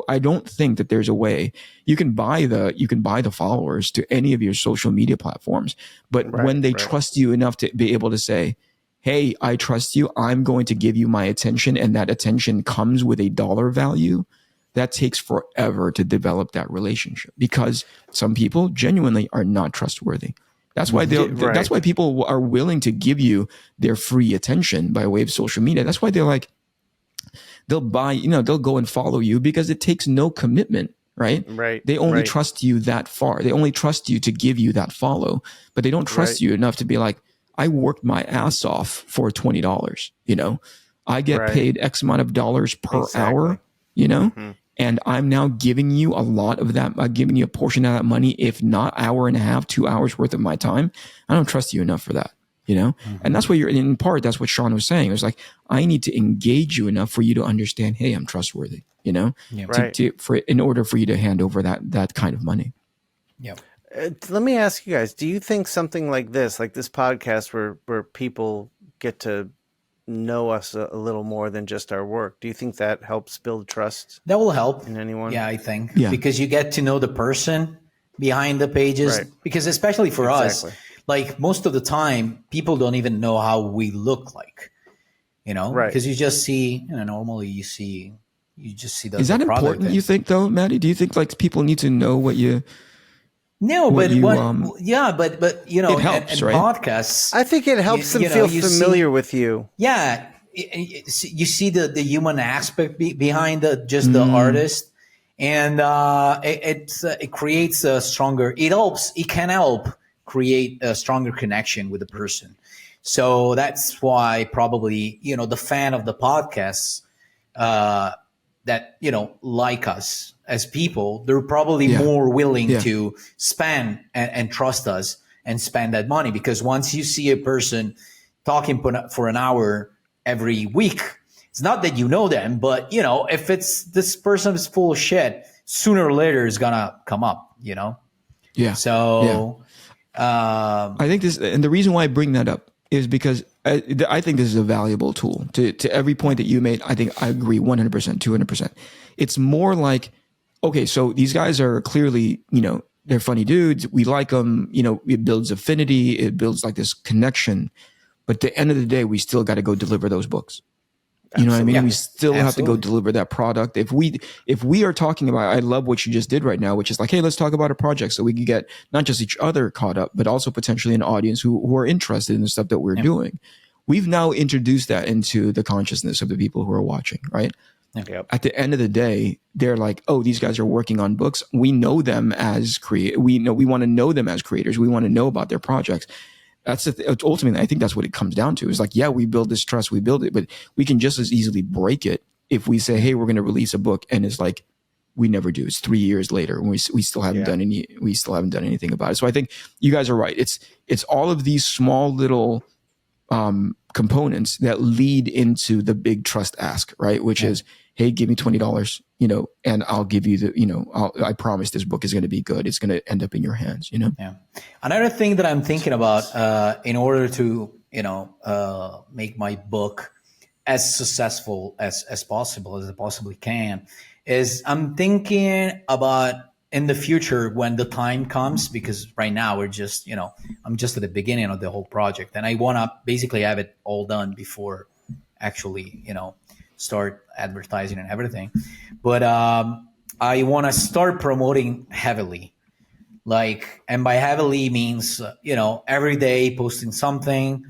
Speaker 2: I don't think that there's a way. You can buy the followers to any of your social media platforms, but when they trust you enough to be able to say, hey, I trust you, I'm going to give you my attention, and that attention comes with a dollar value, that takes forever to develop that relationship, because some people genuinely are not trustworthy. That's why that's why people are willing to give you their free attention by way of social media. That's why they'll buy, they'll go and follow you, because it takes no commitment, right?
Speaker 1: Right.
Speaker 2: They only trust you that far. They only trust you to give you that follow, but they don't trust you enough to be like, I worked my ass off for $20. I get paid X amount of dollars per hour, and I'm now giving you a lot of that. I'm giving you a portion of that money, if not hour and a half, 2 hours worth of my time. I don't trust you enough for that, And that's what in part, that's what Shawn was saying. It was like, I need to engage you enough for you to understand, hey, I'm trustworthy, in order for you to hand over that kind of money.
Speaker 3: Yeah.
Speaker 1: Let me ask you guys, do you think something like this podcast where people get to know us a little more than just our work, do you think that helps build trust?
Speaker 3: That will help
Speaker 1: in anyone?
Speaker 3: Yeah, I think. Yeah. Because you get to know the person behind the pages. Right. Because especially for us, like most of the time, people don't even know how we look like, because you just see, normally you just see the
Speaker 2: Is that important, you think, though, Matty? Do you think like people need to know what you...
Speaker 3: No, but it helps, and
Speaker 2: right?
Speaker 3: Podcasts.
Speaker 1: I think it helps them feel familiar with you.
Speaker 3: Yeah, you see the human aspect behind the artist, and it creates a stronger. It can help create a stronger connection with the person. So that's why probably the fan of the podcasts that like us as people, they're probably more willing to spend and trust us and spend that money, because once you see a person talking for an hour every week, it's not that you know them, but if this person is full of shit, sooner or later it's gonna come up, So
Speaker 2: I think this, and the reason why I bring that up is because I think this is a valuable tool to every point that you made. I think I agree 100%, 200%. It's more like, okay, so these guys are clearly, they're funny dudes. We like them. It builds affinity. It builds like this connection. But at the end of the day, we still got to go deliver those books. You know what I mean? We still have to go deliver that product. If we are talking about, I love what you just did right now, which is like, hey, let's talk about a project so we can get not just each other caught up, but also potentially an audience who are interested in the stuff that we're doing. We've now introduced that into the consciousness of the people who are watching, right?
Speaker 3: Yep.
Speaker 2: At the end of the day, they're like, oh, these guys are working on books. We know them as we want to know them as creators. We want to know about their projects. That's ultimately, I think that's what it comes down to. Is like, yeah, we build this trust, we build it, but we can just as easily break it if we say, hey, we're going to release a book, and it's like, we never do. It's 3 years later, and we still haven't done anything about it. So I think you guys are right. It's all of these small little components that lead into the big trust ask, right? Which is, hey, give me $20, and I'll give you I promise this book is going to be good. It's going to end up in your hands,
Speaker 3: Yeah. Another thing that I'm thinking about in order to, make my book as successful as possible, as it possibly can, is I'm thinking about in the future when the time comes, because right now we're just, I'm just at the beginning of the whole project, and I want to basically have it all done before actually, start advertising and everything. But I want to start promoting heavily, and by heavily means, every day posting something,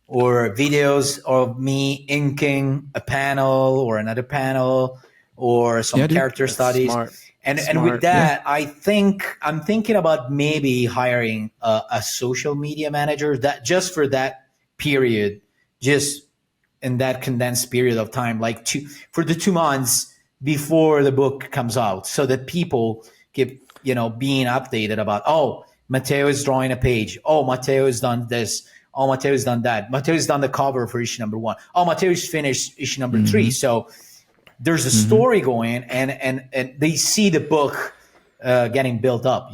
Speaker 3: or videos of me inking a panel or another panel, or some character studies.
Speaker 1: Smart.
Speaker 3: And with that, I'm thinking about maybe hiring a social media manager that just for that period, just in that condensed period of time, for the 2 months before the book comes out, so that people keep, being updated about, oh, Mattteo is drawing a page. Oh, Mattteo has done this. Oh, Matteo has done that. Matteo has done the cover for issue number 1. Oh, Matteo has finished issue number 3. So there's a story going, and they see the book getting built up,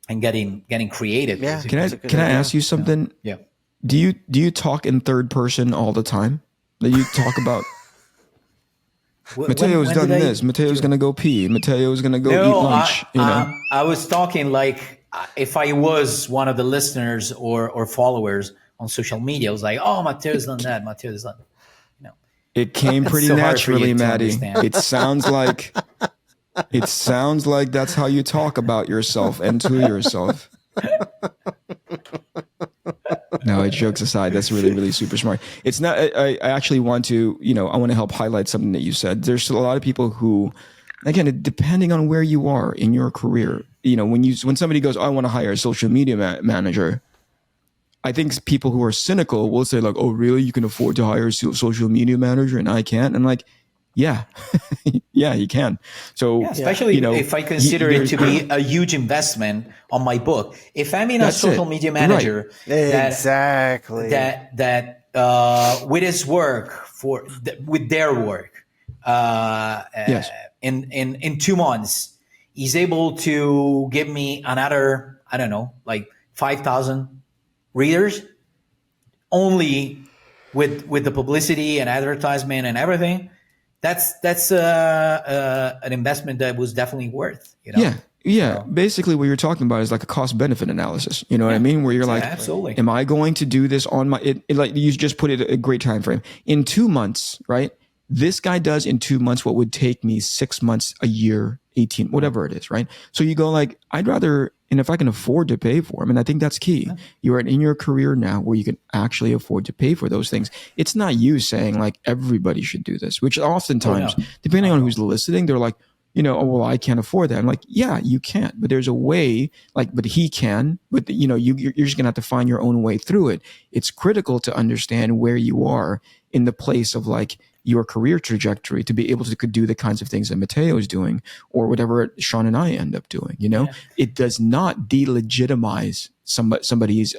Speaker 3: and getting created.
Speaker 1: Yeah.
Speaker 2: Can I ask you something?
Speaker 3: Yeah.
Speaker 2: Do you talk in third person all the time? That you talk about Matteo's done this. Matteo's gonna go pee. Matteo's gonna go eat lunch.
Speaker 3: I was talking like if I was one of the listeners or followers on social media. It was like, oh, Matteo's done that. Matteo's done, you know.
Speaker 2: It came pretty
Speaker 3: so hard for
Speaker 2: naturally,
Speaker 3: you to
Speaker 2: Matty.
Speaker 3: understand.
Speaker 2: It sounds like that's how you talk about yourself and to yourself. No, jokes aside, that's really, really super smart. It's not, I actually want to, I want to help highlight something that you said. There's a lot of people who, again, depending on where you are in your career, when somebody goes, I want to hire a social media manager, I think people who are cynical will say like, oh, really? You can afford to hire a social media manager and I can't? And like, yeah, yeah, you can. So,
Speaker 3: especially if I consider it to be a huge investment on my book. If I'm in a social media manager,
Speaker 1: exactly
Speaker 3: that with his work with their work, in 2 months, he's able to give me another, I don't know, like 5,000 readers only with the publicity and advertisement and everything. That's an investment that was definitely worth,
Speaker 2: Yeah. So, basically what you're talking about is like a cost benefit analysis. You know what I mean? Where you're like,
Speaker 3: absolutely.
Speaker 2: Am I going to do this on my, like you just put it a great time frame in 2 months, right? This guy does in 2 months what would take me 6 months, a year, 18, whatever it is, right? So you go like, I'd rather, and if I can afford to pay for them, and I think that's key. Yeah. You're in your career now where you can actually afford to pay for those things. It's not you saying like everybody should do this, which oftentimes, depending on who's listening, they're like, oh, well, I can't afford that. I'm like, yeah, you can't, but there's a way, like, but he can, but you're just gonna have to find your own way through it. It's critical to understand where you are in the place of like your career trajectory to be able to do the kinds of things that Mattteo is doing or whatever Shawn and I end up doing. It does not delegitimize somebody's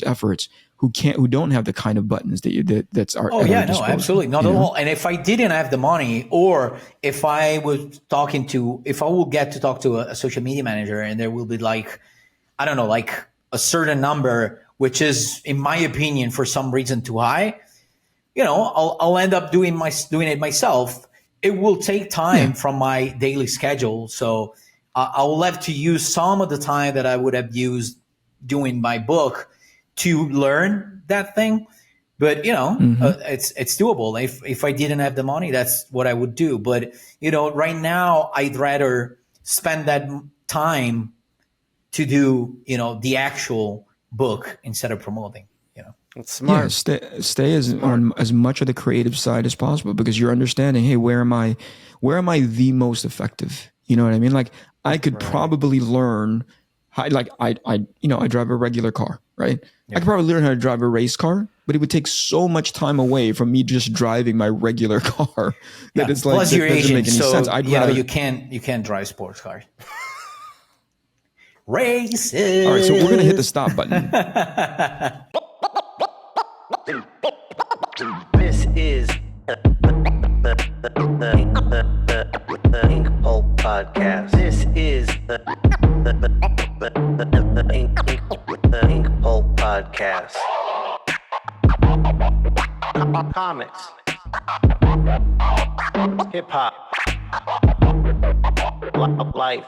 Speaker 2: efforts who don't have the kind of buttons that's our.
Speaker 3: Oh yeah, no, absolutely not at all. And if I didn't have the money, or if I would get to talk to a social media manager, and there will be like, I don't know, like a certain number, which is in my opinion for some reason too high, I'll end up doing it myself. It will take time from my daily schedule, so I'll have to use some of the time that I would have used doing my book to learn that thing. But it's doable. If I didn't have the money, that's what I would do. But right now I'd rather spend that time to do the actual book instead of promoting.
Speaker 1: It's smart.
Speaker 2: Yeah, stay on as much of the creative side as possible, because you're understanding, hey, where am I the most effective? You know what I mean? Like I could probably learn how, like I drive a regular car, right? Yeah. I could probably learn how to drive a race car, but it would take so much time away from me just driving my regular car that it's like,
Speaker 3: plus you're Asian, so
Speaker 2: sense.
Speaker 3: you can't drive sports cars. Races.
Speaker 2: All right, so we're gonna hit the stop button.
Speaker 4: This is the Inkpulp podcast. This is the Inkpulp podcast. Comics, hip hop, life.